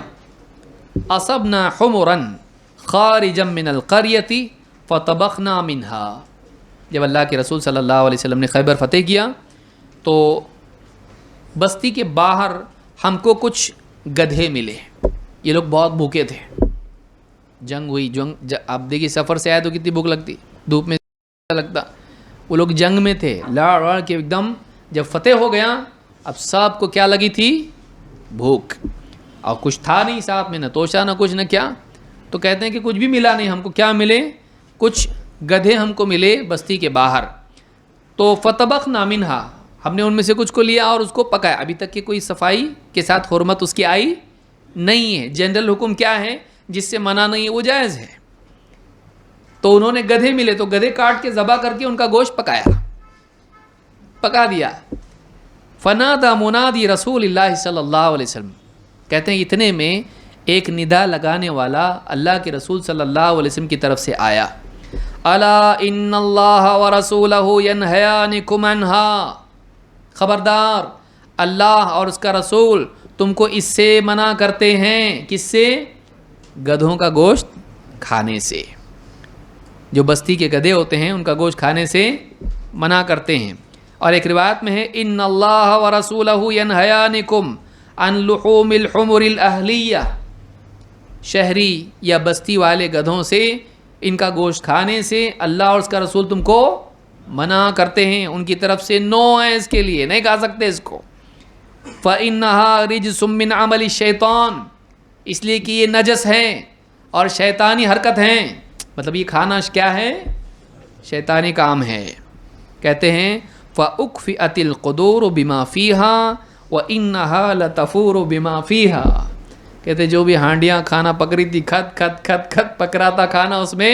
اصبنا حمرا خارجا من القریۃ فطبخنا منها، جب اللہ کے رسول صلی اللہ علیہ وسلم نے خیبر فتح کیا تو بستی کے باہر ہم کو کچھ گدھے ملے، یہ لوگ بہت بھوکے تھے، جنگ ہوئی، آپ دیکھیے سفر سے آئے تو کتنی بھوک لگتی، دھوپ میں لگتا، وہ لوگ جنگ میں تھے، لڑ کے ایک دم، جب فتح ہو گیا اب سب کو کیا لگی تھی؟ بھوک، اور کچھ تھا نہیں ساتھ میں، نہ توشہ نہ کچھ نہ کیا، تو کہتے ہیں کہ کچھ بھی ملا نہیں ہم کو، کیا ملے؟ کچھ گدھے ہم کو ملے بستی کے باہر، تو فطبخنا منہا، ہم نے ان میں سے کچھ کو لیا اور اس کو پکایا، ابھی تک کہ کوئی صفائی کے ساتھ حرمت اس کی آئی نہیں ہے، جنرل حکم کیا ہے جس سے منع نہیں ہے وہ جائز ہے، تو انہوں نے گدھے ملے تو گدھے کاٹ کے ذبح کر کے ان کا گوشت پکا دیا۔ فنادى منادی رسول اللہ صلی اللہ علیہ وسلم، کہتے ہیں اتنے میں ایک ندا لگانے والا اللہ کے رسول صلی اللہ علیہ وسلم کی طرف سے آیا، الا ان اللہ ورسولہ ینہیانکم عنہا، خبردار اللہ اور اس کا رسول تم کو اس سے منع کرتے ہیں، کس سے؟ گدھوں کا گوشت کھانے سے، جو بستی کے گدھے ہوتے ہیں ان کا گوشت کھانے سے منع کرتے ہیں۔ اور ایک روایت میں ہے ان اللہ ورسولہ ینہیانکم عن لحوم الحمر الاہلیہ، شہری یا بستی والے گدھوں سے، ان کا گوشت کھانے سے اللہ اور اس کا رسول تم کو منع کرتے ہیں، ان کی طرف سے نو ہے، اس کے لیے نہیں کھا سکتے اس کو۔ فإنہا رجس من عمل الشیطان، اس لیے کہ یہ نجس ہے اور شیطانی حرکت ہیں، مطلب یہ کھانا کیا ہے؟ شیطانی کام ہے۔ کہتے ہیں فَأُكْفِئَتِ الْقُدُورُ بِمَا فِيهَا وَإِنَّهَا لَتَفُورُ بِمَا فِيهَا، کہتے جو بھی ہانڈیاں کھانا پک رہی تھی، کھت کھت کھت کھت پک رہا تھا کھانا اس میں،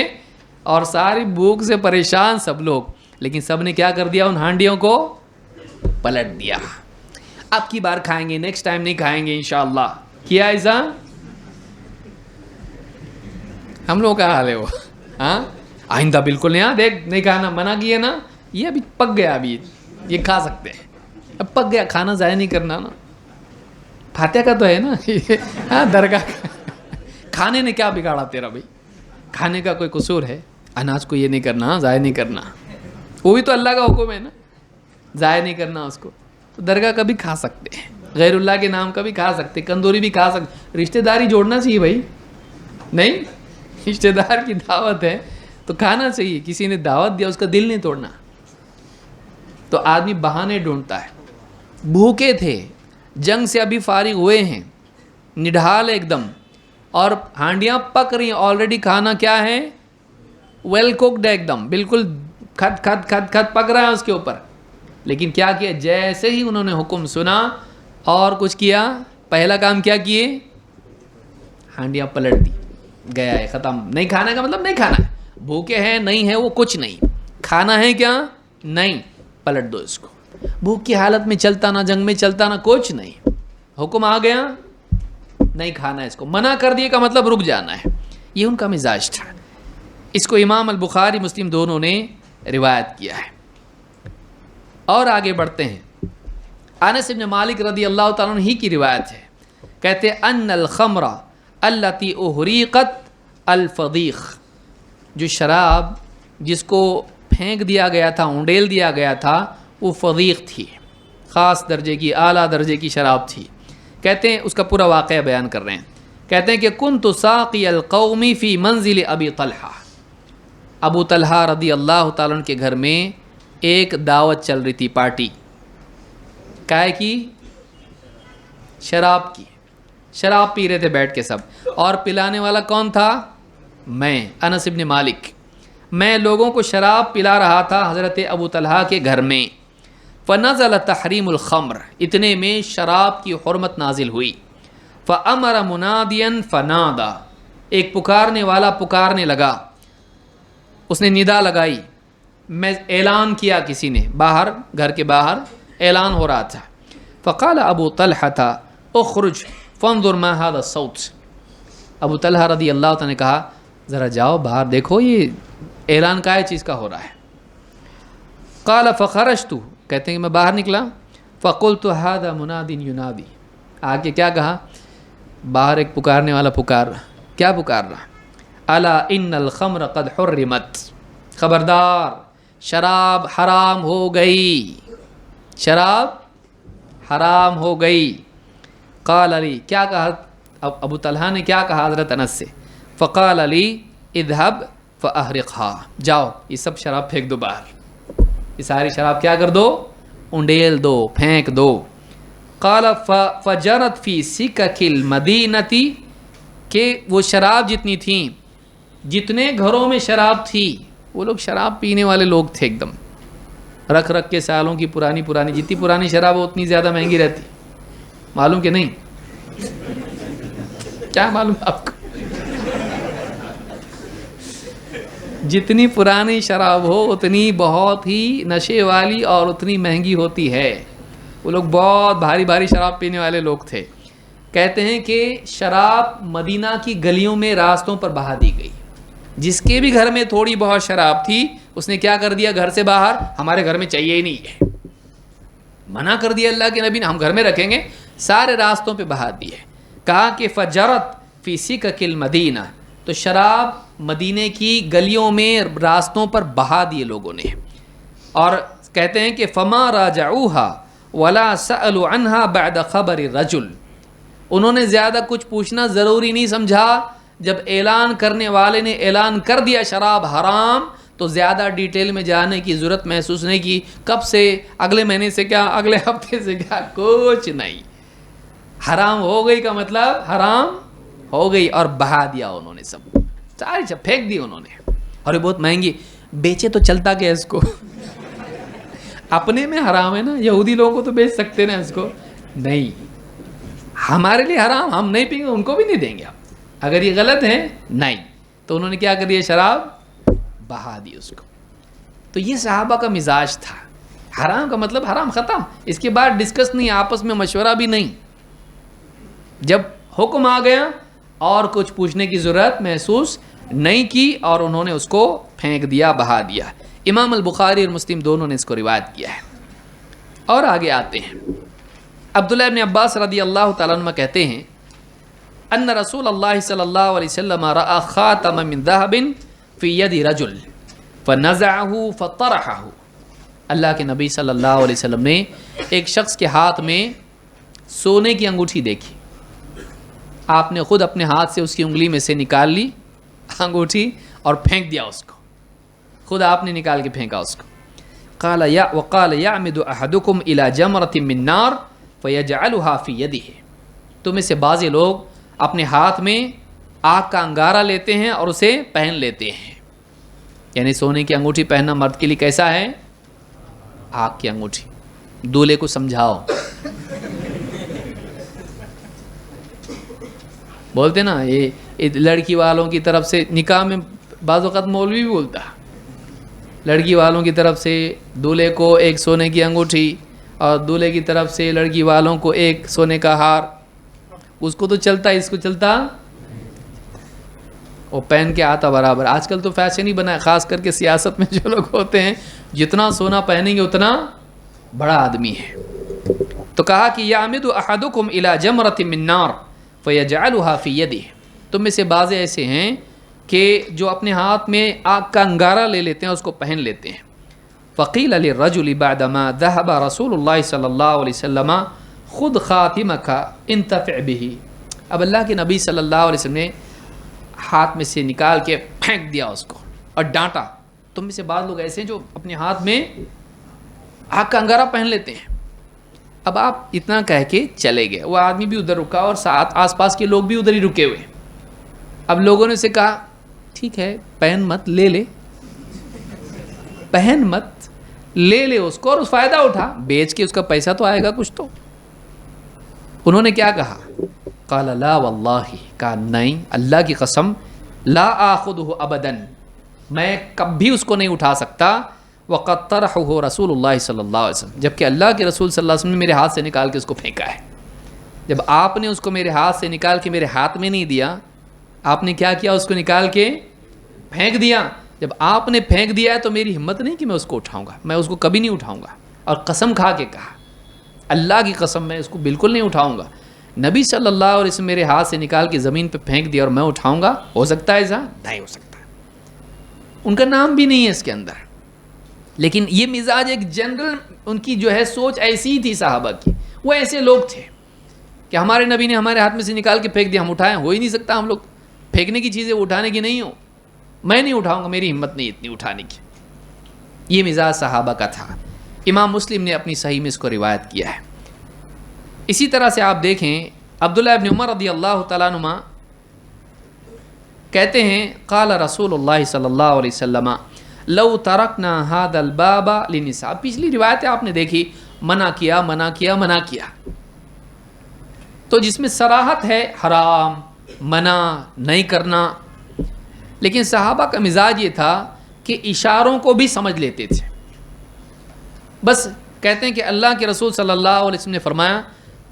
اور ساری بھوک سے پریشان سب لوگ، لیکن سب نے کیا کر دیا؟ ان ہانڈیوں کو پلٹ دیا، اب کی بار کھائیں گے، نیکسٹ ٹائم نہیں کھائیں گے انشاءاللہ۔ کیا ایسا؟ ہم لوگ کا حال ہے وہ، ہاں آئندہ بالکل نہیں، دیکھ نہیں کھانا، منع کیے نا، یہ ابھی پک گیا، ابھی یہ کھا سکتے ہیں، اب پک گیا، کھانا ضائع نہیں کرنا نا، فاتحہ کا تو ہے نا، ہاں درگاہ کا، کھانے نے کیا بگاڑا تیرا بھائی؟ کھانے کا کوئی قصور ہے؟ اناج کو یہ نہیں کرنا، ضائع نہیں کرنا، وہ بھی تو اللہ کا حکم ہے نا، ضائع نہیں کرنا اس کو. تو درگاہ کا بھی کھا سکتے ہیں, غیر اللہ کے نام کا بھی کھا سکتے, کندوری بھی کھا سکتے. رشتہ داری جوڑنا چاہیے بھائی, نہیں رشتہ دار کی دعوت ہے تو کھانا چاہیے. کسی نے دعوت دیا, اس کا دل نہیں توڑنا. تو آدمی بہانے ڈھونڈتا ہے. بھوکے تھے, جنگ سے ابھی فارغ ہوئے ہیں, نڈھال ایک دم, اور ہانڈیاں پک رہی ہیں آلریڈی. کھانا کیا ہے, ویل کوکڈ ایک دم, بالکل کھٹ کھٹ کھٹ کھٹ پک رہا ہے اس کے اوپر. لیکن کیا کیا, جیسے ہی انہوں نے حکم سنا اور کچھ کیا, پہلا کام کیا کیے, ہانڈیاں پلٹ دی. گیا ہے, ختم. نہیں کھانے کا مطلب نہیں کھانا ہے, بھوکے ہیں نہیں ہے وہ کچھ نہیں, کھانا ہے کیا نہیں, پلٹ دو اس کو. بھوک کی حالت میں چلتا نہ, جنگ میں چلتا نہ, کچھ نہیں. حکم آ گیا, نہیں کھانا ہے اس کو, منع کر دیے کا مطلب رک جانا ہے. یہ ان کا مزاج تھا. اس کو امام البخاری مسلم دونوں نے روایت کیا ہے. اور آگے بڑھتے ہیں. انس بن مالک رضی اللہ تعالیٰ عنہ ہی کی روایت ہے, کہتے ان الخمر التی احریقت الفضیخ, جو شراب جس کو پھینک دیا گیا تھا, اونڈیل دیا گیا تھا, وہ فضیخ تھی, خاص درجے کی, اعلیٰ درجے کی شراب تھی. کہتے ہیں اس کا پورا واقعہ بیان کر رہے ہیں. کہتے ہیں کہ کنت ساقی القوم فی منزل ابی طلحہ, ابو طلحہ رضی اللہ تعالیٰ عنہ کے گھر میں ایک دعوت چل رہی تھی, پارٹی. کائے کی, شراب کی. شراب پی رہے تھے بیٹھ کے سب, اور پلانے والا کون تھا, میں انس بن مالک. میں لوگوں کو شراب پلا رہا تھا حضرت ابو طلحہ کے گھر میں. فنزل تحریم الخمر, اتنے میں شراب کی حرمت نازل ہوئی. فامر منادیا فنادا, ایک پکارنے والا پکارنے لگا, اس نے ندا لگائی, میں اعلان کیا کسی نے, باہر گھر کے باہر اعلان ہو رہا تھا. فقال ابو طلحہ اخرج فانظر ما هذا الصوت, ابو طلحہ رضی اللہ تعالیٰ نے کہا ذرا جاؤ باہر دیکھو یہ اعلان کا چیز کا ہو رہا ہے. قال فخرجت, کہتے ہیں کہ میں باہر نکلا. فقلت هذا مناد ینادی, آگے کیا کہا, باہر ایک پکارنے والا پکار رہا. کیا پکار رہا, الا ان الخمر قد حرمت, خبردار شراب حرام ہو گئی, شراب حرام ہو گئی. قال علی, کیا کہا ابو طلحہ نے, کیا کہا حضرت انس سے. فقال علی اذهب فاحرقها, جاؤ یہ سب شراب پھینک دو باہر, یہ ساری شراب کیا کر دو, انڈیل دو, پھینک دو. قال فجرت فی سکک المدینتی, کہ وہ شراب جتنی تھیں, جتنے گھروں میں شراب تھی, وہ لوگ شراب پینے والے لوگ تھے ایک دم, رکھ رکھ کے سالوں کی پرانی پرانی, جتنی پرانی شراب ہو اتنی زیادہ مہنگی رہتی, معلوم کہ نہیں, کیا معلوم آپ کو, جتنی پرانی شراب ہو اتنی بہت ہی نشے والی اور اتنی مہنگی ہوتی ہے. وہ لوگ بہت بھاری بھاری شراب پینے والے لوگ تھے. کہتے ہیں کہ شراب مدینہ کی گلیوں میں راستوں پر بہا دی گئی. جس کے بھی گھر میں تھوڑی بہت شراب تھی اس نے کیا کر دیا, گھر سے باہر, ہمارے گھر میں چاہیے ہی نہیں ہے, منع کر دیا اللہ کے نبی نے, ہم گھر میں رکھیں گے, سارے راستوں پہ بہا دیے. کہا کہ فجرت فی سکک المدینہ, تو شراب مدینے کی گلیوں میں راستوں پر بہا دیے لوگوں نے. اور کہتے ہیں کہ فما راجعوها ولا سألوا عنها بعد خبر الرجل, انہوں نے زیادہ کچھ پوچھنا ضروری نہیں سمجھا. جب اعلان کرنے والے نے اعلان کر دیا شراب حرام, تو زیادہ ڈیٹیل میں جانے کی ضرورت محسوس نہیں کی, کب سے, اگلے مہینے سے کیا, اگلے ہفتے سے کیا, کچھ نہیں. حرام ہو گئی کا مطلب حرام ہو گئی, اور بہا دیا انہوں نے, سب ساری جب پھینک دی انہوں نے. اور یہ بہت مہنگی, بیچے تو چلتا کیا اس کو, اپنے میں حرام ہے نا, یہودی لوگوں کو تو بیچ سکتے نا اس کو, نہیں, ہمارے لیے حرام, ہم نہیں پئیں گے, ان کو بھی نہیں دیں گے. اگر یہ غلط ہے نہیں, تو انہوں نے کیا کر دیا, شراب بہا دی اس کو. تو یہ صحابہ کا مزاج تھا. حرام کا مطلب حرام, ختم, اس کے بعد ڈسکس نہیں, آپس میں مشورہ بھی نہیں. جب حکم آ گیا اور کچھ پوچھنے کی ضرورت محسوس نہیں کی, اور انہوں نے اس کو پھینک دیا, بہا دیا. امام البخاری اور مسلم دونوں نے اس کو روایت کیا ہے. اور آگے آتے ہیں. عبداللہ ابن عباس رضی اللہ تعالیٰ عنہ کہتے ہیں ان رسول اللہ صلی اللہ علیہ وسلم رأى خاتم من ذهب في يد رجل فنزعه فطرحه. اللہ کے نبی صلی اللہ علیہ وسلم نے ایک شخص کے ہاتھ میں سونے کی انگوٹھی دیکھی. آپ نے خود اپنے ہاتھ سے اس کی انگلی میں سے نکال لی انگوٹھی اور پھینک دیا اس کو. خود آپ نے نکال کے پھینکا اس کو. وقال يعمد احدكم الى جمرة من نار فيجعلها في يده. تم میں سے بعض لوگ اپنے ہاتھ میں آگ کا انگارہ لیتے ہیں اور اسے پہن لیتے ہیں. یعنی سونے کی انگوٹھی پہننا مرد کے لیے کیسا ہے؟ آگ کی انگوٹھی. دولہے کو سمجھاؤ. بولتے نا یہ لڑکی والوں کی طرف سے نکاح میں بعض اوقات مولوی بھی بولتا ہے. لڑکی والوں کی طرف سے دولہے کو ایک سونے کی انگوٹھی اور دولہے کی طرف سے لڑکی والوں کو ایک سونے کا ہار. اس کو تو چلتا اس کو چلتا وہ پہن کے آتا برابر. آج کل تو فیشن ہی بنا ہے, خاص کر کے سیاست میں جو لوگ ہوتے ہیں جتنا سونا پہنیں گے اتنا بڑا آدمی ہے. تو کہا کہ یعمد احدکم الی جمرۃ من نار فیجعلها فی یدہ. تم میں سے بعض ایسے ہیں کہ جو اپنے ہاتھ میں آگ کا انگارہ لے لیتے ہیں, اس کو پہن لیتے ہیں. فقیل للرجل بعدما ذهب رسول اللہ صلی اللہ علیہ وسلم خذ خاتمک انتفع به. اب اللہ کے نبی صلی اللہ علیہ وسلم نے ہاتھ میں سے نکال کے پھینک دیا اس کو اور ڈانٹا. تم میں سے بعض لوگ ایسے ہیں جو اپنے ہاتھ میں آگ کا انگارہ پہن لیتے ہیں. اب آپ اتنا کہہ کے چلے گئے. وہ آدمی بھی ادھر رکا اور ساتھ آس پاس کے لوگ بھی ادھر ہی رکے ہوئے. اب لوگوں نے اسے کہا ٹھیک ہے پہن مت, لے لے, پہن مت, لے لے اس کو اور اس فائدہ اٹھا, بیچ کے اس کا پیسہ تو آئے گا کچھ تو. انہوں نے کیا کہا؟ قال لا واللہ, کہا نہیں اللہ کی قسم, لا آخذہ ابدا, میں کبھی اس کو نہیں اٹھا سکتا. وقد طرحہ رسول اللہ صلی اللہ علیہ وسلم, جبکہ اللہ کے رسول صلی اللہ علیہ وسلم نے میرے ہاتھ سے نکال کے اس کو پھینکا ہے. جب آپ نے اس کو میرے ہاتھ سے نکال کے میرے ہاتھ میں نہیں دیا, آپ نے کیا کیا؟ اس کو نکال کے پھینک دیا. جب آپ نے پھینک دیا ہے تو میری ہمت نہیں کہ میں اس کو اٹھاؤں گا, میں اس کو کبھی نہیں اٹھاؤں گا. اور قسم کھا کے کہا, اللہ کی قسم میں اس کو بالکل نہیں اٹھاؤں گا. نبی صلی اللہ علیہ وسلم میرے ہاتھ سے نکال کے زمین پہ پھینک دیا اور میں اٹھاؤں گا؟ ہو سکتا ہے ایسا؟ نہیں ہو سکتا. ان کا نام بھی نہیں ہے اس کے اندر, لیکن یہ مزاج ایک جنرل ان کی جو ہے سوچ ایسی ہی تھی صحابہ کی. وہ ایسے لوگ تھے کہ ہمارے نبی نے ہمارے ہاتھ میں سے نکال کے پھینک دیا, ہم اٹھائیں؟ ہو ہی نہیں سکتا. ہم لوگ پھینکنے کی چیزیں اٹھانے کی نہیں ہو, میں نہیں اٹھاؤں گا, میری ہمت نہیں اتنی اٹھانے کی. یہ مزاج صحابہ کا تھا. امام مسلم نے اپنی صحیح میں اس کو روایت کیا ہے. اسی طرح سے آپ دیکھیں عبداللہ ابن عمر رضی اللہ تعالیٰ عنہ کہتے ہیں قال رسول اللہ صلی اللہ علیہ وسلم لو ترکنا هذا الباب للنساء. پچھلی روایتیں آپ نے دیکھی, منع کیا منع کیا منع کیا, تو جس میں صراحت ہے حرام, منع نہیں کرنا. لیکن صحابہ کا مزاج یہ تھا کہ اشاروں کو بھی سمجھ لیتے تھے. بس کہتے ہیں کہ اللہ کے رسول صلی اللہ علیہ وسلم نے فرمایا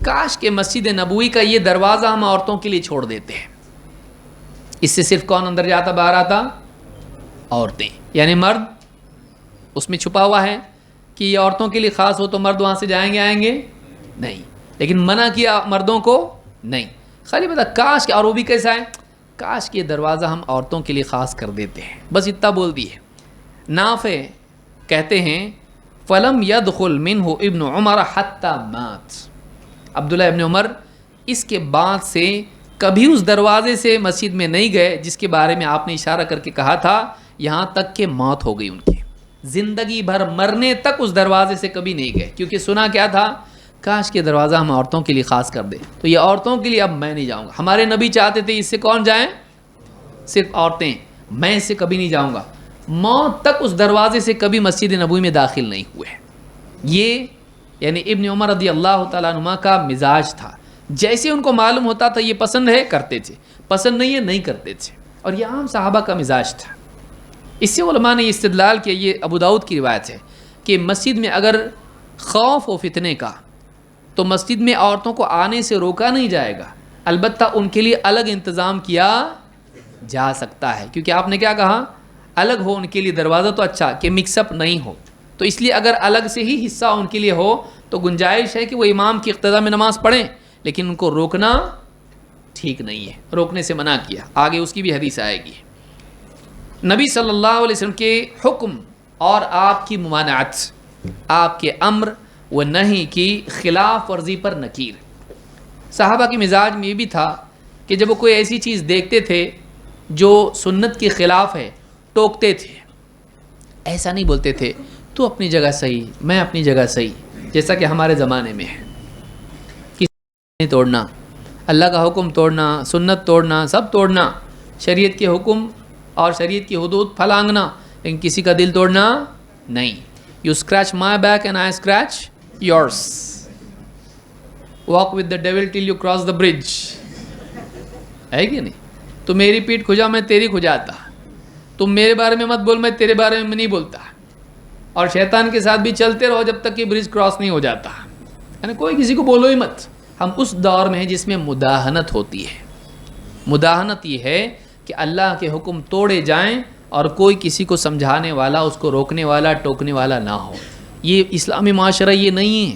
کاش کہ مسجد نبوی کا یہ دروازہ ہم عورتوں کے لیے چھوڑ دیتے ہیں. اس سے صرف کون اندر جاتا باہر آتا؟ عورتیں. یعنی مرد اس میں چھپا ہوا ہے کہ یہ عورتوں کے لیے خاص ہو تو مرد وہاں سے جائیں گے آئیں گے نہیں, لیکن منع کیا مردوں کو نہیں. خالی بتا کاش کہ, اور وہ بھی کیسا ہے, کاش کہ یہ دروازہ ہم عورتوں کے لیے خاص کر دیتے ہیں. بس اتنا بول دیے. نافع کہتے ہیں فلم يدخل منه ابن عمر حتى مات. عبداللہ ابن عمر اس کے بعد سے کبھی اس دروازے سے مسجد میں نہیں گئے جس کے بارے میں آپ نے اشارہ کر کے کہا تھا, یہاں تک کہ موت ہو گئی ان کی. زندگی بھر مرنے تک اس دروازے سے کبھی نہیں گئے, کیونکہ سنا کیا تھا, کاش کہ دروازہ ہم عورتوں کے لیے خاص کر دیں. تو یہ عورتوں کے لیے اب میں نہیں جاؤں گا. ہمارے نبی چاہتے تھے اس سے کون جائیں؟ صرف عورتیں. میں اس سے کبھی نہیں جاؤں گا. موت تک اس دروازے سے کبھی مسجد نبوی میں داخل نہیں ہوئے. یہ یعنی ابن عمر رضی اللہ تعالیٰ عنہ کا مزاج تھا. جیسے ان کو معلوم ہوتا تھا یہ پسند ہے کرتے تھے, پسند نہیں ہے نہیں کرتے تھے. اور یہ عام صحابہ کا مزاج تھا. اس سے علماء نے یہ استدلال کیا, یہ ابو داؤد کی روایت ہے کہ مسجد میں اگر خوف و فتنے کا تو مسجد میں عورتوں کو آنے سے روکا نہیں جائے گا, البتہ ان کے لیے الگ انتظام کیا جا سکتا ہے. کیونکہ آپ نے کیا کہا, الگ ہو ان کے لیے دروازہ تو اچھا کہ مکس اپ نہیں ہو. تو اس لیے اگر الگ سے ہی حصہ ان کے لیے ہو تو گنجائش ہے کہ وہ امام کی اقتداء میں نماز پڑھیں, لیکن ان کو روکنا ٹھیک نہیں ہے, روکنے سے منع کیا. آگے اس کی بھی حدیث آئے گی. نبی صلی اللہ علیہ وسلم کے حکم اور آپ کی ممانعت, آپ کے امر و نہی کی خلاف ورزی پر نکیر۔ صحابہ کے مزاج میں یہ بھی تھا کہ جب وہ کوئی ایسی چیز دیکھتے تھے جو سنت کے خلاف ہے ٹوکتے تھے، ایسا نہیں بولتے تھے تو اپنی جگہ صحیح میں اپنی جگہ صحیح، جیسا کہ ہمارے زمانے میں ہے، کسی نہیں توڑنا، اللہ کا حکم توڑنا، سنت توڑنا، سب توڑنا، شریعت کے حکم اور شریعت کی حدود پھلانگنا، لیکن کسی کا دل توڑنا نہیں۔ You scratch my back and I scratch yours, walk with the devil till you cross the bridge, ہے کہ نہیں؟ تو میری پیٹھ کھجا میں تیری کھجاتا، تم میرے بارے میں مت بول میں تیرے بارے میں نہیں بولتا، اور شیطان کے ساتھ بھی چلتے رہو جب تک کہ برج کراس نہیں ہو جاتا، یعنی کوئی کسی کو بولو ہی مت۔ ہم اس دور میں ہیں جس میں مداہنت ہوتی ہے۔ مداہنت یہ ہے کہ اللہ کے حکم توڑے جائیں اور کوئی کسی کو سمجھانے والا، اس کو روکنے والا، ٹوکنے والا نہ ہو۔ یہ اسلامی معاشرہ یہ نہیں ہے۔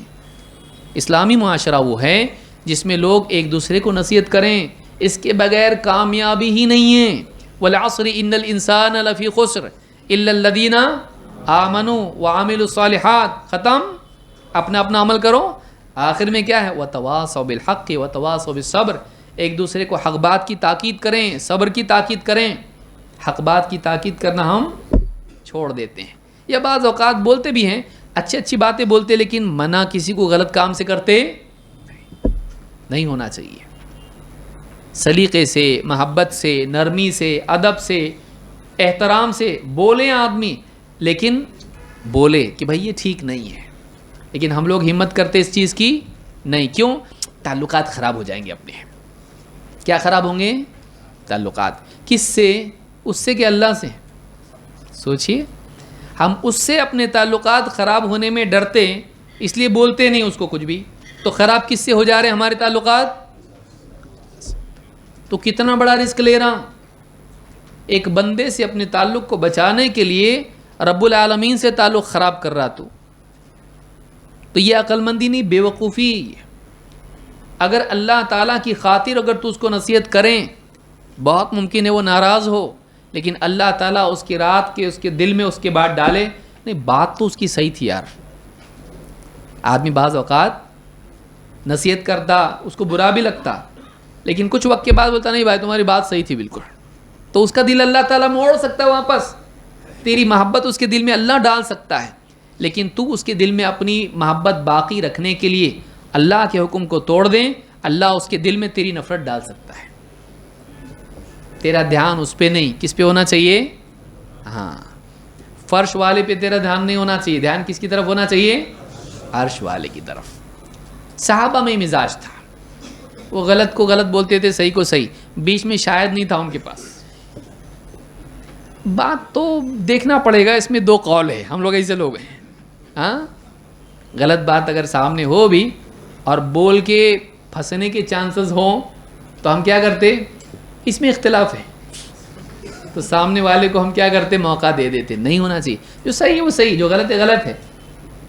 اسلامی معاشرہ وہ ہے جس میں لوگ ایک دوسرے کو نصیحت کریں، اس کے بغیر کامیابی ہی نہیں ہے۔ والعصر ان الانسان لفی خسر الا الذین آمنوا وعملوا الصالحات، ختم، اپنا اپنا عمل کرو، آخر میں کیا ہے؟ وتواصوا بالحق وتواصوا بالصبر، ایک دوسرے کو حق بات کی تاکید کریں، صبر کی تاکید کریں۔ حق بات کی تاکید کرنا ہم چھوڑ دیتے ہیں، یا بعض اوقات بولتے بھی ہیں، اچھی اچھی باتیں بولتے، لیکن منع کسی کو غلط کام سے کرتے نہیں ہونا چاہیے۔ سلیقے سے، محبت سے، نرمی سے، ادب سے، احترام سے بولیں آدمی، لیکن بولے کہ بھائی یہ ٹھیک نہیں ہے، لیکن ہم لوگ ہمت کرتے اس چیز کی نہیں۔ کیوں؟ تعلقات خراب ہو جائیں گے اپنے۔ کیا خراب ہوں گے؟ تعلقات۔ کس سے؟ اس سے کہ اللہ سے؟ سوچئے، ہم اس سے اپنے تعلقات خراب ہونے میں ڈرتے ہیں، اس لیے بولتے نہیں اس کو کچھ بھی، تو خراب کس سے ہو جا رہے ہیں ہمارے تعلقات؟ تو کتنا بڑا رسک لے رہا، ایک بندے سے اپنے تعلق کو بچانے کے لیے رب العالمین سے تعلق خراب کر رہا تو یہ عقل مندی نہیں، بے وقوفی ہے۔ اگر اللہ تعالیٰ کی خاطر اگر تو اس کو نصیحت کریں، بہت ممکن ہے وہ ناراض ہو، لیکن اللہ تعالیٰ اس کی رات کے اس کے دل میں اس کے بات ڈالے، نہیں بات تو اس کی صحیح تھی یار۔ آدمی بعض اوقات نصیحت کرتا، اس کو برا بھی لگتا، لیکن کچھ وقت کے بعد بولتا نہیں بھائی تمہاری بات صحیح تھی بالکل، تو اس کا دل اللہ تعالیٰ موڑ سکتا ہے واپس، تیری محبت اس کے دل میں اللہ ڈال سکتا ہے، لیکن تو اس کے دل میں اپنی محبت باقی رکھنے کے لیے اللہ کے حکم کو توڑ دیں، اللہ اس کے دل میں تیری نفرت ڈال سکتا ہے۔ تیرا دھیان اس پہ نہیں، کس پہ ہونا چاہیے؟ ہاں، فرش والے پہ تیرا دھیان نہیں ہونا چاہیے، دھیان کس کی طرف ہونا چاہیے؟ عرش والے کی طرف۔ صحابہ میں مزاج تھا، وہ غلط کو غلط بولتے تھے، صحیح کو صحیح، بیچ میں شاید نہیں تھا ان کے پاس۔ بات تو دیکھنا پڑے گا، اس میں دو قول ہے، ہم لوگ ایسے لوگ ہیں، ہاں، غلط بات اگر سامنے ہو بھی اور بول کے پھنسنے کے چانسز ہوں تو ہم کیا کرتے؟ اس میں اختلاف ہے، تو سامنے والے کو ہم کیا کرتے؟ موقع دے دیتے۔ نہیں ہونا چاہیے، جو صحیح ہے وہ صحیح، جو غلط ہے غلط ہے،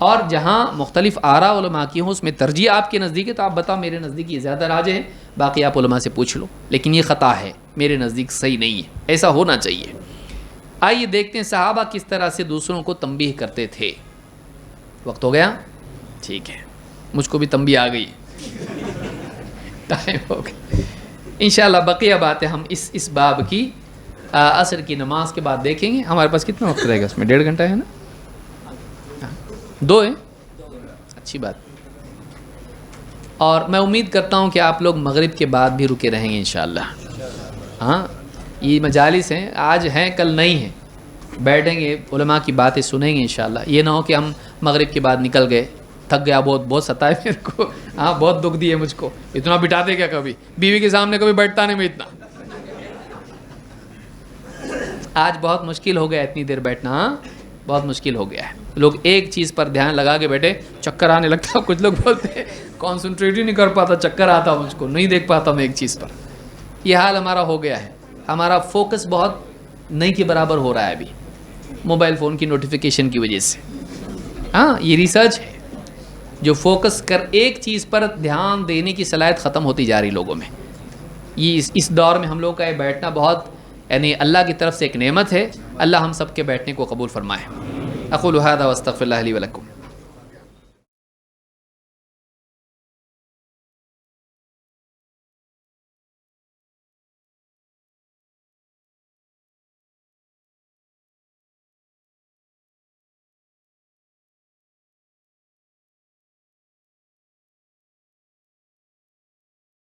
اور جہاں مختلف آراء علماء کی ہوں اس میں ترجیح آپ کے نزدیک ہے تو آپ بتاؤ میرے نزدیک یہ زیادہ راجح ہے، باقی آپ علماء سے پوچھ لو، لیکن یہ خطا ہے، میرے نزدیک صحیح نہیں ہے، ایسا ہونا چاہیے۔ آئیے دیکھتے ہیں صحابہ کس طرح سے دوسروں کو تنبیہ کرتے تھے۔ وقت ہو گیا؟ ٹھیک ہے، مجھ کو بھی تنبیہ آ گئی، ٹائم ہو گیا۔ انشاءاللہ بقیہ باتیں ہم اس باب کی عصر کی نماز کے بعد دیکھیں گے۔ ہمارے پاس کتنا وقت رہے گا اس میں؟ 1.5 گھنٹہ ہے نا؟ 2 ہے، اچھی بات۔ اور میں امید کرتا ہوں کہ آپ لوگ مغرب کے بعد بھی رکے رہیں گے انشاءاللہ۔ ہاں، یہ مجالس ہیں، آج ہیں کل نہیں ہیں، بیٹھیں گے علماء کی باتیں سنیں گے انشاءاللہ۔ یہ نہ ہو کہ ہم مغرب کے بعد نکل گئے، تھک گیا، بہت ستائے میرے کو، ہاں بہت دکھ دیے مجھ کو، اتنا بٹھاتے کیا کبھی بیوی کے سامنے کبھی بیٹھتا نہیں میں اتنا، آج بہت مشکل ہو گیا اتنی دیر بیٹھنا، ہاں بہت مشکل ہو گیا ہے۔ لوگ ایک چیز پر دھیان لگا کے بیٹھے، چکر آنے لگتا، کچھ لوگ بولتے ہیں کانسنٹریٹ ہی نہیں کر پاتا، چکر آتا مجھ کو، نہیں دیکھ پاتا میں ایک چیز پر۔ یہ حال ہمارا ہو گیا ہے، ہمارا فوکس بہت نہیں کے برابر ہو رہا ہے ابھی موبائل فون کی نوٹیفیکیشن کی وجہ سے۔ ہاں، یہ ریسرچ ہے، جو فوکس کر ایک چیز پر دھیان دینے کی صلاحیت ختم ہوتی جا رہی لوگوں میں۔ یہ اس دور میں ہم لوگ کا یہ بیٹھنا بہت، یعنی اللہ کی طرف سے ایک نعمت ہے، اللہ ہم سب کے بیٹھنے کو قبول فرمائے۔ اقول ھذا واستغفر اللہ لی ولکم۔